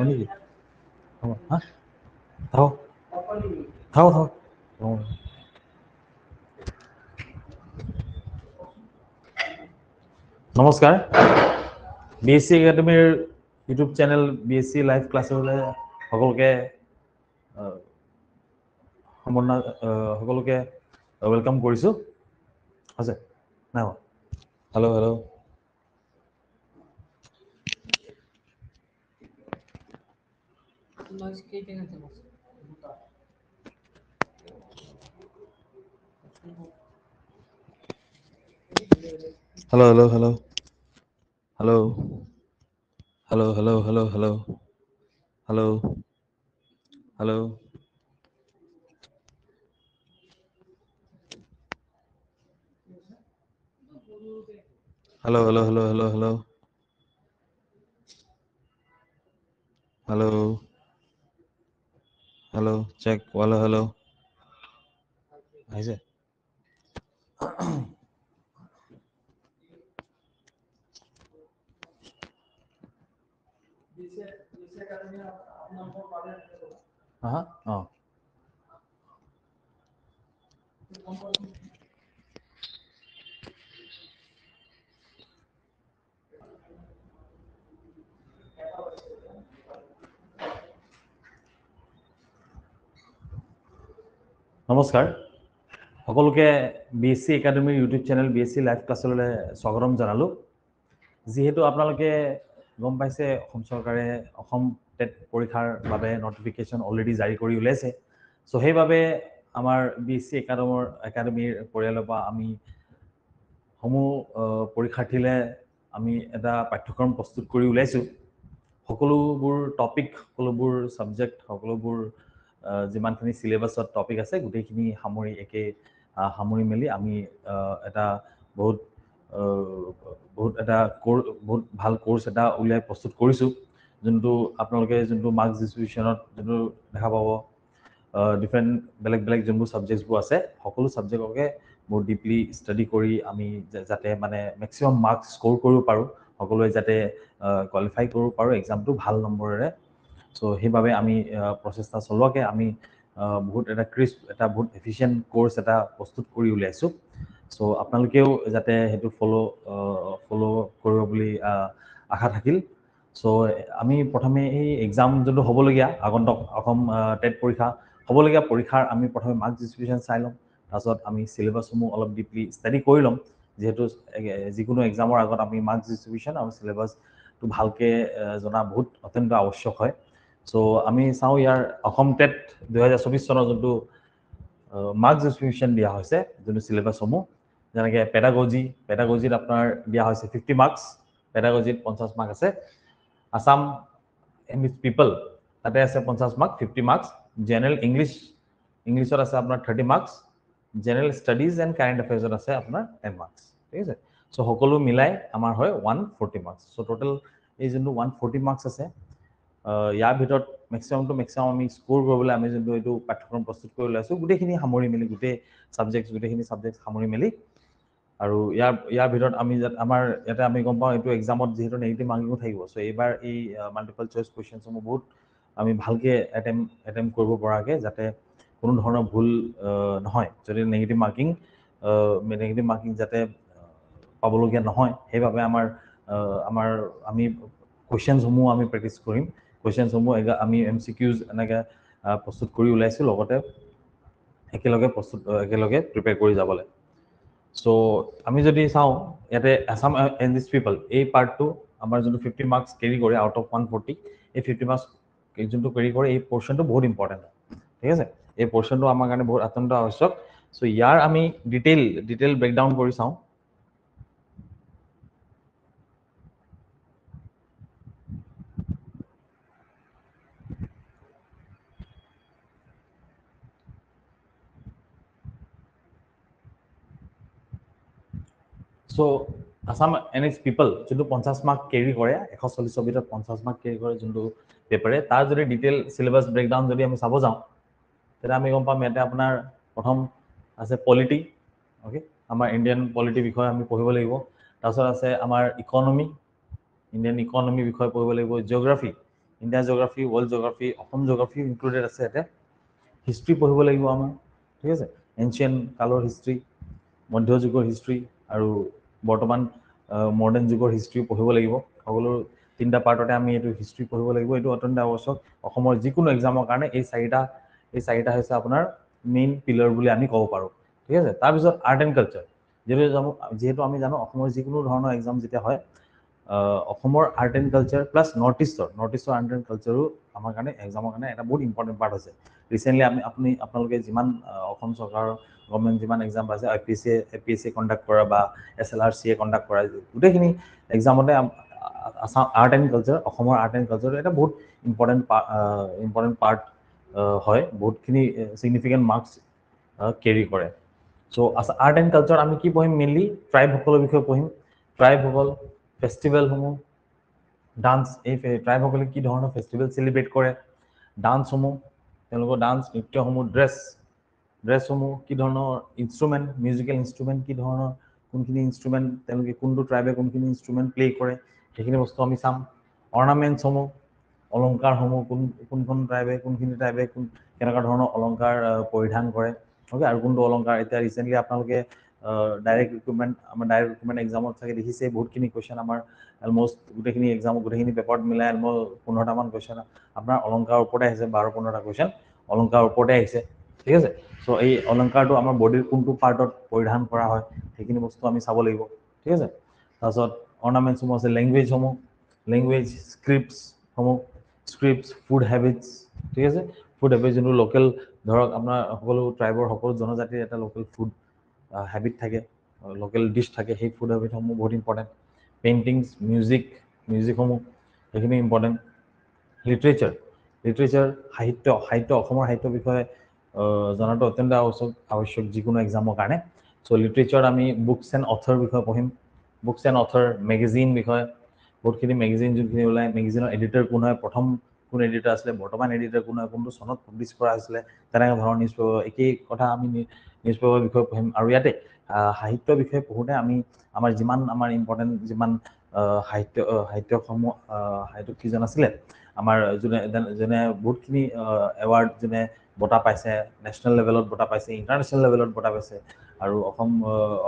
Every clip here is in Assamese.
নেকি হা থাও থাও থাও নমস্কাৰ বিএসসি একাডেমিৰ ইউটিউব চেনেল বিএসসি লাইভ ক্লাছলৈ সকলোকে সকলোকে ওয়েলকাম কৰিছো আছে না hello' hello' Hello, hello, hello. Hello. Hello, hello, hello, hello. Hello. Hello. Hello, hello, hello, hello, hello. Hello. Hello. Check. Hello, hello. Is it? Oh. নমস্কাৰ সকলোকে বিএসসি একাডেমিৰ ইউটিউব চেনেল বিএসসি লাইভ ক্লাছলৈ স্বাগতম জনালোঁ যেহেতু আপোনালোকে গম পাইছে অসম চৰকাৰে অসম টেট পৰীক্ষাৰ বাবে নটিফিকেশ্যন অলৰেডি জাৰি কৰি উলিয়াইছে সো সেইভাবে আমাৰ বিএসসি একাডেমিৰ পৰিয়ালৰ পৰা আমি সমূহ পৰীক্ষাৰ্থীলে আমি এটা পাঠ্যক্ৰম প্ৰস্তুত কৰি উলাইছো সকলোবোৰ টপিক সকলোবোৰ সাবজেক্ট সকলোবোৰ যিমানখিনি সিলেবাছত টপিক আছে গোটেইখিনি সামৰি একে সামৰি মেলি আমি এটা বহুত এটা বহুত ভাল কোৰ্স এটা উলিয়াই প্ৰস্তুত কৰিছো যোনটো আপোনালোকে যোনটো মাৰ্কস ডিস্ট্ৰিবিউশনত যোনটো দেখা পাব ডিফাৰেন্ট বেলেগ যোনবোৰ সাবজেক্টবোৰ আছে সকলো সাবজেক্টকে বহুত ডিপলি স্টাডি কৰি আমি যাতে মানে ম্যাক্সিমাম মাৰ্কস স্কোৰ কৰিব পাৰো সকলোৱে যাতে কোৱালিফাই কৰিব পাৰো এক্সামটো ভাল নম্বৰেৰে সো সেইভাবে আমি প্ৰচেষ্টা চলোৱাকে আমি বহুত এটা ক্ৰিস্প এটা বহুত এফিশিয়েন্ট কোৰ্স এটা প্ৰস্তুত কৰি উলিয়াইছো সো আপোনালোকেও যাতে হেতু ফলো কৰিব বুলি আশা থাকিল সো আমি প্ৰথমে এই এক্সাম যোনটো হ'বলগীয়া আগন্তুক অসম টেট পৰীক্ষা হ'বলগীয়া পৰীক্ষাৰ আমি প্ৰথমে মাৰ্কস ডিস্ট্ৰিবিউশন চাই লম তাৰপিছত আমি সিলেবাসসমূহ অলপ ডিপলি ষ্টাডি কৰি লম যেহেতু যিকোনো এক্সামৰ আগত আমি মাৰ্কস ডিস্ট্ৰিবিউশন আৰু সিলেবাসটো ভালকে জনা বহুত অত্যন্ত আৱশ্যক হয় সো আমি চাও ইয়াৰ অসম টেট 2024 চনৰ যোনটো মাৰ্কস ডিস্ট্ৰিবিউশন দিয়া হৈছে যোনটো সিলেবাসসমূহ যেনেকৈ পেডাগজিত আপোনাৰ দিয়া হৈছে 50 মাৰ্কস পেডাগজিত 50 মাৰ্ক আছে আসাম ইংলিশ পিপল তাতে আছে 50 মাৰ্ক 50 মাৰ্কস জেনাৰেল ইংলিশত আছে আপোনাৰ 30 marks general studies and current অ্যাফেয়াৰ্সত আছে আপোনাৰ 10 মাৰ্কস ঠিক আছে সো সকলো মিলাই আমাৰ হয় 140 মাৰ্কস সো টোটাল এই যোনটো 140 মাৰ্কস আছে ইয়াৰ ভিতৰত ম্যাক্সিমাম আমি স্কোৰ কৰিবলৈ আমি যোনটো এইটো পাঠ্যক্ৰম প্ৰস্তুত কৰি লৈছো গোটেইখিনি সামৰি মেলি গোটেই গোটেইখিনি সাবজেক্ট সামৰি মেলি আৰু ইয়াৰ ভিতৰত আমি আমাৰ ইয়াতে আমি গম পাওঁ এইটো এক্সামত যেহেতু নেগেটিভ মাৰ্কিং থাকিব সো এইবাৰ এই মাল্টিপল চয়েস কোৱেশ্চনসমূহ বহুত আমি ভালকে এটেম্প কৰিব পৰাকে যাতে কোনো ধৰণৰ ভুল নহয় যদি নেগেটিভ মাৰ্কিং যাতে পাবলগীয়া নহয় সেইভাবে আমাৰ আমি কোৱেশ্চনসমূহ আমি প্ৰেক্টিস কৰিম কোৱেশ্চনসমূহ আমি এমসিকিউজ এনেকৈ প্ৰস্তুত কৰি উলাইছো লগতে একেলগে প্ৰিপেয়াৰ কৰি যাবলৈ সো আমি যদি চাও ইয়াতে আসাম ইংলিশ পিপল এই পাৰ্টটো আমাৰ যোনটো 50 মাৰ্কস কেৰি কৰে আউট অফ 140 এই 50 মাৰ্কস যোনটো কেৰি কৰে এই পোৰশনটো বহুত ইম্পৰ্টেন্ট ঠিক আছে এই পোৰশনটো আমাৰ কাৰণে বহুত অত্যন্ত আৱশ্যক সো ইয়াৰ আমি ডিটেইল ব্ৰেকডাউন কৰি চাও সো আসাম এনএক্স পিপল যোনটো 50 মাৰ্ক কেৰি কৰে 140 ভিতৰত 50 মাৰ্ক কেৰি কৰে যোনটো পেপাৰে তাৰ যদি ডিটেইল সিলেবাস ব্ৰেকডাউন যদি আমি চাব যাওঁ তেনে আমি গম পাম ইয়াতে আপোনাৰ প্ৰথম আছে পলিটি ওকে আমাৰ ইন্ডিয়ান পলিটি বিষয় আমি পঢ়িব লাগিব তাৰপিছত আছে আমাৰ ইকোনমি ইন্ডিয়ান ইকোনমি বিষয় পঢ়িব লাগিব geography India geography, world geography, Assam geography included আছে ইয়াতে। হিষ্ট্ৰী পঢ়িব লাগিব আমাৰ, ঠিক আছে, এনচিয়েণ্ট কালৰ হিষ্ট্ৰী, মধ্যযুগৰ হিষ্ট্ৰী আৰু বৰ্তমান মডাৰ্ণ যুগৰ হিষ্ট্ৰী পঢ়িব লাগিব। সকলো 3টা পাৰ্টতে আমি এইটো হিষ্ট্ৰী পঢ়িব লাগিব। এইটো অত্যন্ত আৱশ্যক অসমৰ যিকোনো এক্সামৰ কাৰণে। এই চাৰিটা হৈছে আপোনাৰ মেইন পিলাৰ বুলি আমি ক'ব পাৰোঁ, ঠিক আছে। তাৰপিছত আৰ্ট এণ্ড কালচাৰ, যিহেতু আমি জানো অসমৰ যিকোনো ধৰণৰ এক্সাম যেতিয়া হয়, অসমৰ art and culture plus north ইষ্টৰ আৰ্ট এণ্ড কালচাৰো আমাৰ কাৰণে এক্সামৰ কাৰণে এটা বহুত ইম্পৰ্টেণ্ট পাৰ্ট হৈছে। ৰিচেণ্টলি আপোনালোকে যিমান অসম চৰকাৰৰ গভৰ্ণমেণ্ট যিমান এক্সাম পাইছে, APSC কণ্ডাক্ট কৰা বা SLRC কণ্ডাক্ট কৰা, গোটেইখিনি এক্সামতে আৰ্ট এণ্ড কালচাৰ, অসমৰ আৰ্ট এণ্ড কালচাৰ এটা বহুত ইম্পৰ্টেণ্ট পাৰ্ট হয়, বহুতখিনি ছিগনিফিকেণ্ট মাৰ্কছ কেৰি কৰে। চ' আৰ্ট এণ্ড কালচাৰ আমি কি পঢ়িম? মেইনলি ট্ৰাইবসকলৰ বিষয়ে পঢ়িম। ট্ৰাইবসকল, ফেষ্টিভেলসমূহ, ডান্স, এই ট্ৰাইবসকলে কি ধৰণৰ ফেষ্টিভেল চেলিব্ৰেট কৰে, ডান্সসমূহ, তেওঁলোকৰ ডান্স নৃত্যসমূহ, ড্ৰেছসমূহ, কি ধৰণৰ ইনষ্ট্ৰুমেণ্ট, মিউজিকেল ইনষ্ট্ৰুমেণ্ট, কি ধৰণৰ কোনখিনি ইনষ্ট্ৰুমেণ্ট তেওঁলোকে, কোনটো ট্ৰাইবে কোনখিনি ইনষ্ট্ৰুমেণ্ট প্লে কৰে, সেইখিনি বস্তু আমি চাম। অৰ্নামেণ্টছসমূহ, অলংকাৰসমূহ, কোনখন ট্ৰাইবে কোনখিনি ট্ৰাইবে কেনেকুৱা ধৰণৰ অলংকাৰ পৰিধান কৰে, অ'কে, আৰু কোনটো অলংকাৰ। এতিয়া ৰিচেণ্টলি আপোনালোকে ডাইৰেক্ট ৰিক্ৰুটমেণ্ট এক্সামত চাগে দেখিছে, বহুতখিনি কুৱেশ্যন আমাৰ অলমষ্ট গোটেইখিনি এক্সামত, গোটেইখিনি পেপাৰত মিলাই অলমষ্ট 15টামান কুৱেশ্যন আপোনাৰ অলংকাৰৰ ওপৰতে আহিছে। 12-15টা কুৱেশ্যন অলংকাৰৰ ওপৰতে আহিছে, ঠিক আছে। চ' এই অলংকাৰটো আমাৰ বডিৰ কোনটো পাৰ্টত পৰিধান কৰা হয়, সেইখিনি বস্তু আমি চাব লাগিব, ঠিক আছে। তাৰপিছত অৰ্নামেণ্টছসমূহ আছে, লেংগুৱেজ, স্ক্ৰিপ্টছ, ফুড হেবিটছ, ঠিক আছে। ফুড হেবিট যোনটো লোকেল, ধৰক আপোনাৰ সকলো ট্ৰাইবৰ, সকলো জনজাতিৰ এটা লোকেল ফুড হেবিট থাকে, লোকেল ডিছ থাকে, সেই ফুড হেবিটসমূহ বহুত ইম্পৰ্টেণ্ট। পেইণ্টিংছ, মিউজিকসমূহ, সেইখিনি ইম্পৰ্টেণ্ট। লিটাৰেচাৰ, সাহিত্য, অসমৰ সাহিত্যৰ বিষয়ে জনাটো অত্যন্ত আৱশ্যক যিকোনো এক্সামৰ কাৰণে। চ' লিটাৰেচাৰত আমি বুকছ এণ্ড অথৰ বিষয়ে পঢ়িম। বুকছ এণ্ড অথৰ, মেগাজিন বিষয়ে, বহুতখিনি মেগাজিন যোনখিনি ওলায়, মেগাজিনৰ এডিটৰ কোন হয়, প্ৰথম কোন এডিটৰ আছিলে, বৰ্তমান এডিটৰ কোন হয়, কোনটো চনত পাব্লিছ কৰা হৈছিলে, তেনেকুৱা ধৰণৰ নিউজ পেপাৰ, একেই কথা আমি নিউজ পেপাৰৰ বিষয়ে পঢ়িম। আৰু ইয়াতে সাহিত্যৰ বিষয়ে পঢ়োঁতে আমি আমাৰ ইম্পৰ্টেণ্ট যিমান সাহিত্যসমূহ, সাহিত্যক কিজন আছিলে আমাৰ, যোনে বহুতখিনি এৱাৰ্ড, যোনে বঁটা পাইছে, নেশ্যনেল লেভেলত বঁটা পাইছে, ইণ্টাৰনেশ্যনেল লেভেলত বঁটা পাইছে, আৰু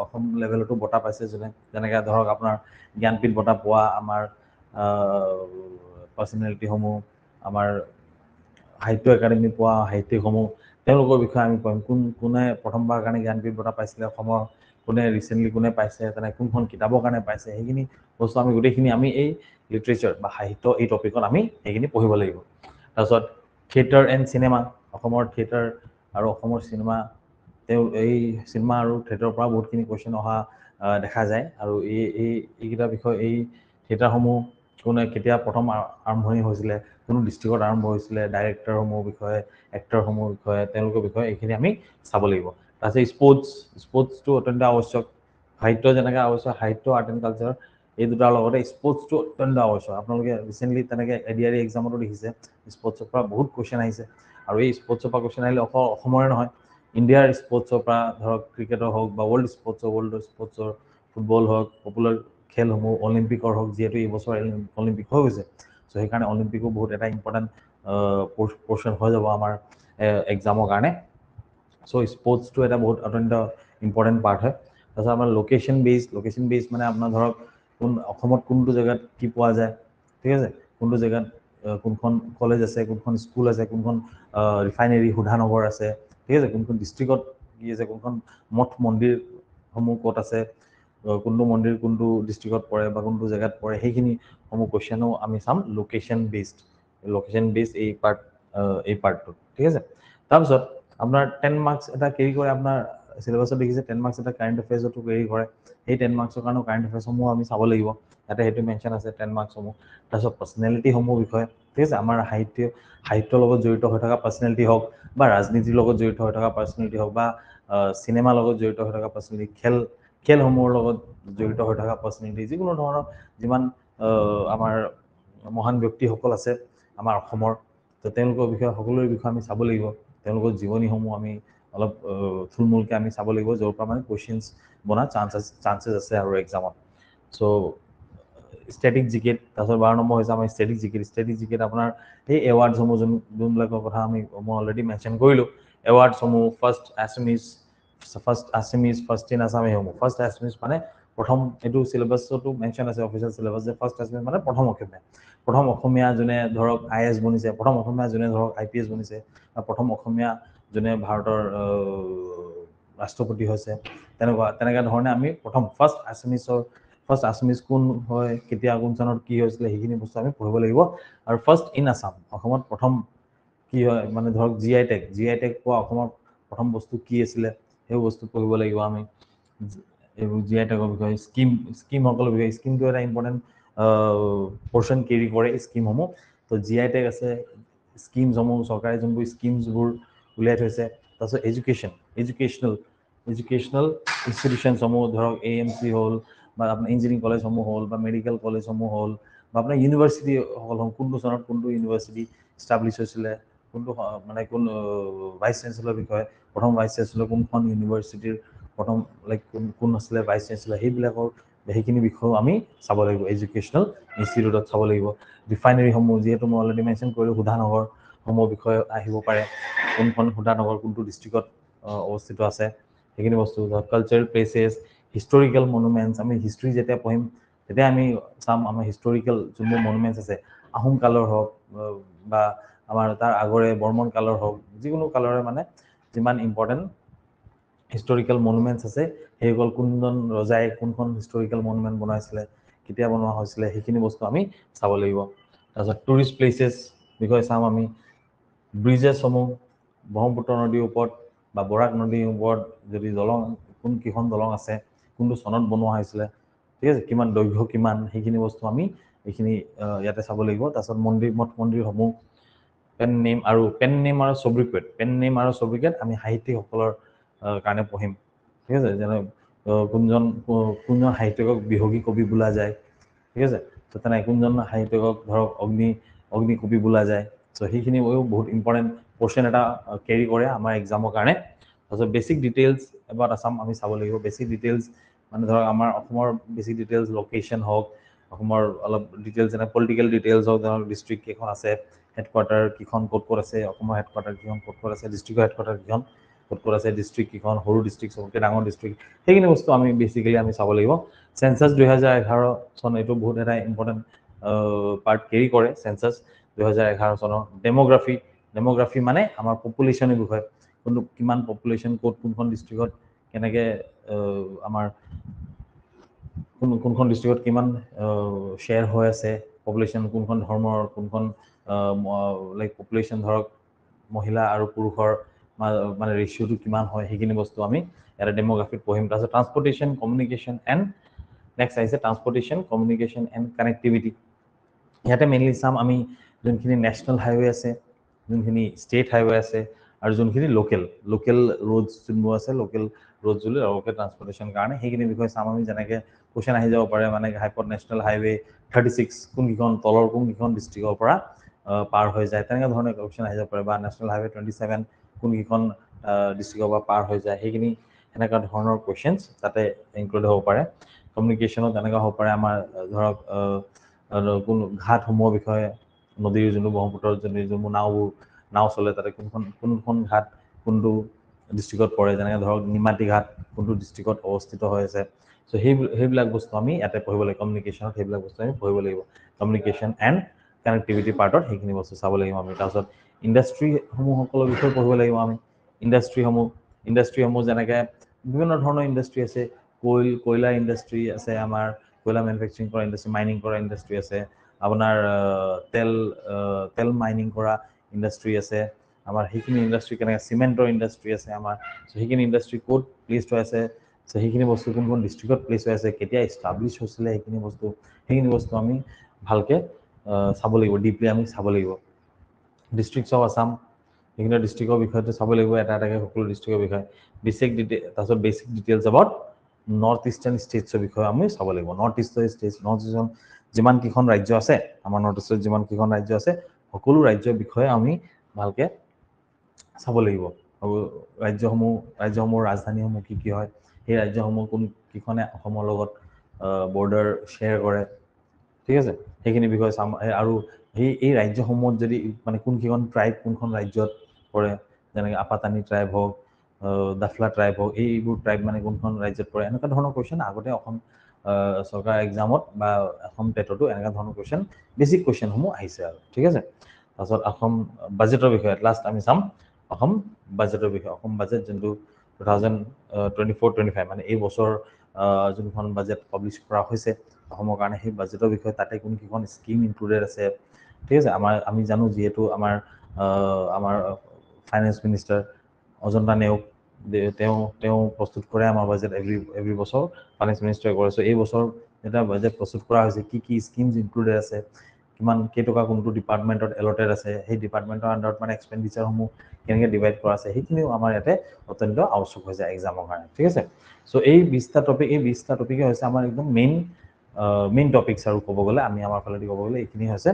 অসম লেভেলতো বঁটা পাইছে, যেনেকৈ ধৰক আপোনাৰ জ্ঞানপীঠ বঁটা পোৱা আমাৰ পাৰ্চনেলিটিসমূহ, আমাৰ সাহিত্য একাডেমি পোৱা সাহিত্যিকসমূহ, তেওঁলোকৰ বিষয়ে আমি পঢ়িম। কোনে প্ৰথমবাৰৰ কাৰণে জ্ঞানপীঠ বঁটা পাইছিলে অসমৰ, কোনে ৰিচেণ্টলি কোনে পাইছে, কোনখন কিতাপৰ কাৰণে পাইছে, সেইখিনি বস্তু আমি গোটেইখিনি আমি এই লিটাৰেচাৰ বা সাহিত্য এই টপিকত আমি সেইখিনি পঢ়িব লাগিব। তাৰপিছত থিয়েটাৰ এণ্ড চিনেমা, অসমৰ থিয়েটাৰ আৰু অসমৰ চিনেমা, এই চিনেমা আৰু থিয়েটাৰৰ পৰা বহুতখিনি কুৱেশ্যন অহা দেখা যায়। আৰু এইকেইটা বিষয়, এই থিয়েটাৰসমূহ কেতিয়া প্ৰথম আৰম্ভণি হৈছিলে, কোনো ডিষ্ট্ৰিক্টত আৰম্ভ হৈছিলে, ডাইৰেক্টৰসমূহৰ বিষয়ে, এক্টৰসমূহৰ বিষয়ে, তেওঁলোকৰ বিষয়ে এইখিনি আমি চাব লাগিব। তাৰপিছত স্পৰ্টছটো অত্যন্ত আৱশ্যক। সাহিত্য যেনেকৈ আৱশ্যক, সাহিত্য, আৰ্ট এণ্ড কালচাৰ, এই দুটাৰ লগতে স্পৰ্টছটো অত্যন্ত আৱশ্যক। আপোনালোকে ৰিচেণ্টলি তেনেকৈ ADRE এক্সামতো দেখিছে, স্পৰ্টছৰ পৰা বহুত কুৱেশ্যন আহিছে। আৰু এই স্পৰ্টছৰ পৰা কুৱেশ্যন আহিলে অকল অসমৰে নহয়, ইণ্ডিয়াৰ স্পৰ্টছৰ পৰা, ধৰক ক্ৰিকেটৰ হওক বা ৱৰ্ল্ড স্পৰ্টছৰ, ফুটবল হওক, পপুলাৰ খেলসমূহ, অলিম্পিকৰ হওক, যিহেতু এইবছৰ অলিম্পিক হৈ গৈছে, চ' সেইকাৰণে অলিম্পিকো বহুত এটা ইম্পৰ্টেণ্ট পৰ্চন হৈ যাব আমাৰ এক্সামৰ কাৰণে। চ' স্পৰ্টছটো এটা বহুত অত্যন্ত ইম্পৰ্টেণ্ট পাৰ্ট হয়। তাৰপিছত আমাৰ লোকেশ্যন বেছ মানে আপোনাৰ ধৰক অসমত কোনটো জেগাত কি পোৱা যায়, ঠিক আছে, কোনটো জেগাত কোনখন কলেজ আছে, কোনখন স্কুল আছে, কোনখন ৰিফাইনেৰী শোধানগৰ আছে, ঠিক আছে, কোনখন ডিষ্ট্ৰিক্টত কি আছে, কোনখন মঠ মন্দিৰসমূহ ক'ত আছে, কোনটো মন্দিৰ কোনটো ডিষ্ট্ৰিক্টত পৰে বা কোনটো জেগাত পৰে, সেইখিনিসমূহ কুৱেশ্যনো আমি চাম লোকেশ্যন বেছড এই পাৰ্টটোত, ঠিক আছে। তাৰপিছত আপোনাৰ 10 মাৰ্কছ এটা কেৰি কৰে, আপোনাৰ চিলেবাছত দেখিছে 10 মাৰ্কছ এটা কাৰেণ্ট এফেয়াৰ্ছতো কেৰি কৰে। সেই 10 মাৰ্কছৰ কাৰণেও কাৰেণ্ট এফেয়াৰ্ছসমূহ আমি চাব লাগিব, ইয়াতে সেইটো মেনশ্যন আছে 10 মাৰ্কছসমূহ। তাৰপিছত পাৰ্চনেলিটিসমূহ বিষয়ে, ঠিক আছে, আমাৰ সাহিত্যৰ লগত জড়িত হৈ থকা পাৰ্চনেলিটি হওক, বা ৰাজনীতিৰ লগত জড়িত হৈ থকা পাৰ্চনেলিটি হওক, বা চিনেমাৰ লগত জড়িত হৈ থকা পাৰ্চনেলিটি, খেলসমূহৰ লগত জড়িত হৈ থকা পাৰ্চনেলিটি, যিকোনো ধৰণৰ যিমান আমাৰ মহান ব্যক্তিসকল আছে আমাৰ অসমৰ, তো তেওঁলোকৰ বিষয়ে সকলোৰে বিষয়ে আমি চাব লাগিব। তেওঁলোকৰ জীৱনীসমূহ আমি অলপ থুলমূলকৈ আমি চাব লাগিব, য'ৰ পৰা মানে কুৱেশ্যনছ বনাৰ চান্সেছ আছে আৰু এক্সামত। চ' ষ্টেটিক জিকেট তাৰপিছত 12 নম্বৰ হৈছে আমাৰ ষ্টেটিক জিকেট আপোনাৰ এই এৱাৰ্ডছসমূহ যোনবিলাকৰ কথা মই অলৰেডি মেনশ্যন কৰিলোঁ এৱাৰ্ডছসমূহ ফাৰ্ষ্ট আছামিজ ফাৰ্ষ্ট ইন আছামীসমূহ ফাৰ্ষ্ট আছামিজ মানে প্ৰথম এইটো চিলেবাছতো মেনশ্যন আছে অফিচিয়েল চিলেবাছ যে ফাৰ্ষ্ট আছামিজ মানে প্ৰথম অসমীয়া যোনে ধৰক IAS বনিছে প্ৰথম অসমীয়া যোনে ধৰক IPS বনিছে বা প্ৰথম অসমীয়া যোনে ভাৰতৰ ৰাষ্ট্ৰপতি হৈছে তেনেকুৱা ধৰণে আমি প্ৰথম ফাৰ্ষ্ট আছামিজ কোন হয় কেতিয়া কোন চনত কি হৈছিলে সেইখিনি বস্তু আমি পঢ়িব লাগিব আৰু ফাৰ্ষ্ট ইন আছাম অসমত প্ৰথম কি হয় মানে ধৰক GI টেগ পোৱা অসমৰ প্ৰথম বস্তু কি আছিলে সেই বস্তু পঢ়িব লাগিব আমি এইবোৰ GI টেগৰ বিষয়ে স্কিমসকলৰ বিষয়ে স্কিমটো এটা ইম্পৰ্টেণ্ট পৰ্চন কেৰি কৰে স্কিমসমূহ তো GI টেগ আছে স্কিমসমূহ চৰকাৰে যোনবোৰ স্কিমছবোৰ উলিয়াই থৈছে তাৰপিছত এডুকেশ্যনেল ইনষ্টিটিউশ্যনসমূহ ধৰক AMC হ'ল বা আপোনাৰ ইঞ্জিনিয়াৰিং কলেজসমূহ হ'ল বা মেডিকেল কলেজসমূহ হ'ল বা আপোনাৰ ইউনিভাৰ্চিটিসকল হ'ল কোনটো চনত কোনটো ইউনিভাৰ্চিটি ইষ্টাব্লিছ হৈছিলে কোনটো মানে কোন ভাইচ চেঞ্চেলৰ বিষয়ে প্ৰথম ভাইচ চেঞ্চেলৰ কোনখন ইউনিভাৰ্চিটিৰ প্ৰথম কোন আছিলে ভাইচ চেঞ্চেলৰ সেইখিনি বিষয়েও আমি চাব লাগিব এডুকেশ্যনেল ইনষ্টিটিউটত চাব লাগিব ৰিফাইনেৰীসমূহ যিহেতু মই অলৰেডি মেনশ্যন কৰিলোঁ সুধানগৰসমূহৰ বিষয়ে আহিব পাৰে কোনখন সুধানগৰ কোনটো ডিষ্ট্ৰিক্টত অৱস্থিত আছে সেইখিনি বস্তু কালচাৰেল প্লেচেছ হিষ্টৰিকেল মনুমেণ্টছ আমি হিষ্ট্ৰী যেতিয়া পঢ়িম তেতিয়া আমি চাম আমাৰ হিষ্টৰিকেল যোনবোৰ মনুমেণ্টছ আছে আহোম কালৰ হওক বা আমাৰ তাৰ আগৰে বৰ্মন কালৰ হওক যিকোনো কালৰে মানে যিমান ইম্পৰ্টেণ্ট হিষ্টৰিকেল মনুমেণ্টছ আছে সেইসকল কোনজন ৰজাই কোনখন হিষ্টৰিকেল মনুমেণ্ট বনাইছিলে কেতিয়া বনোৱা হৈছিলে সেইখিনি বস্তু আমি চাব লাগিব তাৰপিছত টুৰিষ্ট প্লেচেছ বিষয়ে চাম আমি ব্ৰিজেছসমূহ ব্ৰহ্মপুত্ৰ নদীৰ ওপৰত বা বৰাক নদীৰ ওপৰত যদি কেইখন দলং আছে কোনটো চনত বনোৱা হৈছিলে ঠিক আছে কিমান দৈৰ্ঘ্য কিমান সেইখিনি বস্তু আমি এইখিনি ইয়াতে চাব লাগিব তাৰপিছত মঠ মন্দিৰসমূহ পেন নেম আৰু চব্ৰিকেট আমি সাহিত্যিকসকলৰ কাৰণে পঢ়িম ঠিক আছে যেনে কোনজন সাহিত্যিকক বিহগী কবি বোলা যায় ঠিক আছে তো তেনেকৈ কোনজন সাহিত্যিকক ধৰক অগ্নি কবি বোলা যায় চ' সেইখিনি বহুত ইম্পৰ্টেণ্ট পৰ্চন এটা কেৰি কৰে আমাৰ এক্সামৰ কাৰণে তাৰপিছত বেছিক ডিটেইলছ এবাউট আছাম আমি চাব লাগিব বেছিক ডিটেইলছ মানে ধৰক আমাৰ অসমৰ বেছিক ডিটেইলছ লোকেশ্যন হওক অসমৰ অলপ ডিটেইলছ যেনে পলিটিকেল ডিটেইলছ হওক ধৰক ডিষ্ট্ৰিক্ট কেইখন আছে হেডকোৱাৰ্টাৰ কেইখন ক'ত আছে অসমৰ হেডকোৱাৰ্টাৰ কেইখন ক'ত আছে ডিষ্ট্ৰিক্টৰ হেডকোৱাৰ্টাৰ কেইখন ক'ত আছে ডিষ্ট্ৰিক্ট কেইখন সৰু ডিষ্ট্ৰিক্ট চবতকৈ ডাঙৰ ডিষ্ট্ৰিক্ট সেইখিনি বস্তু আমি বেছিকেলি আমি চাব লাগিব চেঞ্চাছ 2011 চন এইটো বহুত এটা ইম্পৰ্টেণ্ট পাৰ্ট কেৰি কৰে চেঞ্চাছ 2011 চনৰ ডেম'গ্ৰাফি মানে আমাৰ পপুলেশ্যনৰ বিষয়ে কিমান পপুলেশ্যন ক'ত কোনখন ডিষ্ট্ৰিক্টত কেনেকৈ আমাৰ কোনখন ডিষ্ট্ৰিক্টত কিমান শ্বেয়াৰ হৈ আছে পপুলেশ্যন কোনখন ধৰ্মৰ কোনখন পপুলেশ্যন ধৰক মহিলা আৰু পুৰুষৰ মানে ৰেচিঅ'টো কিমান হয় সেইখিনি বস্তু আমি ইয়াতে ডেম'গ্ৰাফিত পঢ়িম তাৰপিছত ট্ৰান্সপৰ্টেশ্যন কমিউনিকেশ্যন এণ্ড নেক্সট আহিছে ট্ৰান্সপৰ্টেশ্যন কমিউনিকেশ্যন এণ্ড কানেক্টিভিটি ইয়াতে মেইনলি চাম আমি যোনখিনি নেশ্যনেল হাইৱে আছে যোনখিনি ষ্টেট হাইৱে আছে আৰু যোনখিনি লোকেল ৰোডছ যোনবোৰ আছে লোকেল ৰোডছ বুলি লোকেল ট্ৰান্সপৰ্টেশ্যন কাৰণে সেইখিনি বিষয়ে চাম আমি যেনেকৈ কুৱেশ্যন আহি যাব পাৰে মানে নেশ্যনেল হাইৱে 36 কোনকেইখন ডিষ্ট্ৰিক্টৰ পৰা পাৰ হৈ যায় তেনেকুৱা ধৰণৰ কুৱেশ্যন আহি যাব পাৰে বা নেশ্যনেল হাইৱে 27 কোনকেইখন ডিষ্ট্ৰিক্টৰ পৰা পাৰ হৈ যায় সেইখিনি এনেকুৱা ধৰণৰ কুৱেশ্যনছ তাতে ইনক্লুড হ'ব পাৰে কমিউনিকেশ্যনত তেনেকুৱা হ'ব পাৰে আমাৰ ধৰক কোনো ঘাটসমূহৰ বিষয়ে নদীৰ যোনটো ব্ৰহ্মপুত্ৰৰ যোনবোৰ নাও চলে তাতে কোনখন ঘাট কোনটো ডিষ্ট্ৰিক্টত পৰে যেনেকৈ ধৰক নিমাতী ঘাট কোনটো ডিষ্ট্ৰিক্টত অৱস্থিত হৈ আছে চ' সেইবিলাক বস্তু আমি ইয়াতে পঢ়িব লাগিব কমিউনিকেশ্যনত সেইবিলাক বস্তু আমি পঢ়িব লাগিব কমিউনিকেশ্যন এণ্ড কানেক্টিভিটি পাৰ্টত সেইখিনি বস্তু চাব লাগিব আমি তাৰপিছত ইণ্ডাষ্ট্ৰীসমূহসকলৰ বিষয়ে পঢ়িব লাগিব আমি ইণ্ডাষ্ট্ৰীসমূহ যেনেকৈ বিভিন্ন ধৰণৰ ইণ্ডাষ্ট্ৰী আছে কয়লা ইণ্ডাষ্ট্ৰী আছে আমাৰ কয়লা মেনুফেকচাৰিং কৰা ইণ্ডাষ্ট্ৰী মাইনিং কৰা ইণ্ডাষ্ট্ৰী আছে আপোনাৰ তেল মাইনিং কৰা ইণ্ডাষ্ট্ৰী আছে আমাৰ সেইখিনি ইণ্ডাষ্ট্ৰী কেনেকৈ চিমেণ্টৰ ইণ্ডাষ্ট্ৰী আছে আমাৰ চ' সেইখিনি ইণ্ডাষ্ট্ৰী ক'ত প্লেচ হৈ আছে চ' সেইখিনি বস্তু কোনখন ডিষ্ট্ৰিক্টত প্লেচ হৈ আছে কেতিয়া ইষ্টাব্লিছ হৈছিলে সেইখিনি বস্তু আমি ভালকৈ চাব লাগিব ডিপলি আমি চাব লাগিব ডিষ্ট্ৰিক্টছ অফ আছাম সেইখিনি ডিষ্ট্ৰিক্টৰ বিষয়টো চাব লাগিব এটা এটাকৈ সকলো ডিষ্ট্ৰিক্টৰ বিষয়ে তাৰপিছত basic details about north eastern ষ্টেটছৰ বিষয়ে আমি চাব লাগিব নৰ্থ ইষ্টৰ যিমানকেইখন ৰাজ্য আছে আমাৰ নৰ্থ ইষ্টৰ যিমানকেইখন ৰাজ্য আছে সকলো ৰাজ্যৰ বিষয়ে আমি ভালকৈ চাব লাগিব আৰু ৰাজ্যসমূহৰ ৰাজধানীসমূহ কি হয় সেই ৰাজ্যসমূহ কোনকেইখনে অসমৰ লগত বৰ্ডাৰ শ্বেয়াৰ কৰে ঠিক আছে সেইখিনি বিষয়ে চাম আৰু এই ৰাজ্যসমূহত যদি মানে কোনখন ট্ৰাইব কোনখন ৰাজ্যত পৰে যেনেকৈ আপাতানি ট্ৰাইব হওক দাফলা ট্ৰাইব হওক এইবোৰ ট্ৰাইব মানে কোনখন ৰাজ্যত পৰে এনেকুৱা ধৰণৰ কুৱেশ্যন আগতে অসম চৰকাৰ এক্সামত বা অসম টেটতো এনেকুৱা ধৰণৰ কুৱেশ্যন বেছিক কুৱেশ্যনসমূহ আহিছে আৰু ঠিক আছে তাৰপিছত অসম বাজেটৰ বিষয়ে লাষ্ট আমি চাম অসম বাজেটৰ বিষয়ে অসম বাজেট যোনটো 2024-25 মানে এই বছৰ যোনখন বাজেট পাব্লিছ কৰা হৈছে অসমৰ কাৰণে সেই বাজেটৰ বিষয়ে তাতে কোনকেইখন স্কিম ইনক্লুডেড আছে ঠিক আছে আমি জানো যিহেতু আমাৰ ফাইনেন্স মিনিষ্টাৰ অজন্তা নেওগ তেওঁ প্ৰস্তুত কৰে আমাৰ বাজেট এভৰি বছৰ ফাইনেন্স মিনিষ্টাৰে কৰে চ' এই বছৰ এটা বাজেট প্ৰস্তুত কৰা হৈছে কি স্কিমছ ইনক্লুডেড আছে কিমান কেইটকা কোনটো ডিপাৰ্টমেণ্টত এলটেড আছে সেই ডিপাৰ্টমেণ্টৰ আণ্ডাৰত মানে এক্সপেণ্ডিচাৰসমূহ কেনেকৈ ডিভাইড কৰা আছে সেইখিনিও আমাৰ ইয়াতে অত্যন্ত আৱশ্যক হৈ যায় এক্সামৰ কাৰণে ঠিক আছে চ' এই 20টা টপিকে হৈছে আমাৰ একদম মেইন টপিকছ আৰু ক'ব গ'লে আমি আমাৰ ফালেদি ক'ব গ'লে এইখিনি হৈছে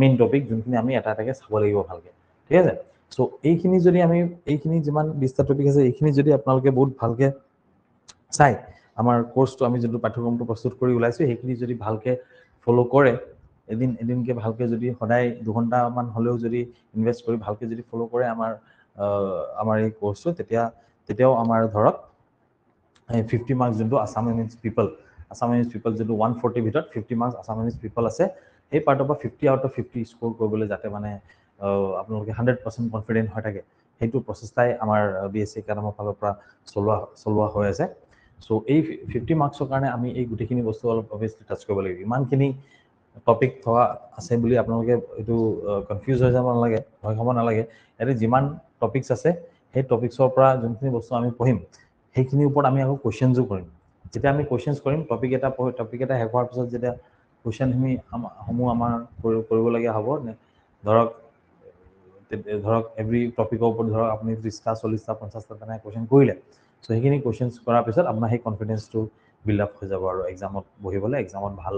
মেইন টপিক যোনখিনি আমি এটা এটাকৈ চাব লাগিব ভালকৈ ঠিক আছে চ' এইখিনি যিমান 20টা টপিক আছে এইখিনি যদি আপোনালোকে বহুত ভালকৈ চাই আমাৰ কোৰ্চটো আমি যোনটো পাঠ্যক্ৰমটো প্ৰস্তুত কৰি ওলাইছোঁ সেইখিনি যদি ভালকৈ ফ'ল' কৰে এদিনকৈ ভালকৈ যদি সদায় 2 ঘণ্টামান হ'লেও যদি ইনভেষ্ট কৰি ভালকৈ যদি ফ'ল' কৰে আমাৰ এই কোৰ্চটো তেতিয়াও আমাৰ ধৰক 50 মাৰ্কছ যোনটো আছামিজ পিপল যোনটো 140 ভিতৰত 50 মাৰ্কছ আছামিজ পিপল আছে সেই পাৰ্টৰ পৰা 50 আউট অফ 50 স্ক'ৰ কৰিবলৈ যাতে মানে আপোনালোকে 100% কনফিডেণ্ট হৈ থাকে সেইটো প্ৰচেষ্টাই আমাৰ BSc একাডেমৰ ফালৰ পৰা চলোৱা হৈ আছে চ' এই 50 মাৰ্কছৰ কাৰণে আমি এই গোটেইখিনি বস্তু অলপ অভিয়াছলি টাচ কৰিব লাগিব ইমানখিনি টপিক থকা আছে বুলি আপোনালোকে এইটো কনফিউজ হৈ যাব নালাগে ভয় খাব নালাগে ইয়াতে যিমান টপিকছ আছে সেই টপিকছৰ পৰা যোনখিনি বস্তু আমি পঢ়িম সেইখিনিৰ ওপৰত আমি আকৌ কুৱেশ্যনছো কৰিম যেতিয়া আমি কুৱেশ্যনছ কৰিম টপিক এটা শেষ হোৱাৰ পিছত যেতিয়া কুৱেশ্যনসমূহ আমাৰ কৰিবলগীয়া হ'ব ধৰক এভৰি টপিকৰ ওপৰত ধৰক আপুনি 30টা 40টা 50টা তেনেকৈ কুৱেশ্যন কৰিলে চ' সেইখিনি কুৱেশ্যনছ কৰাৰ পিছত আপোনাৰ সেই কনফিডেন্সটো বিল্ড আপ হৈ যাব আৰু এক্সামত বহিবলৈ এক্সামত ভাল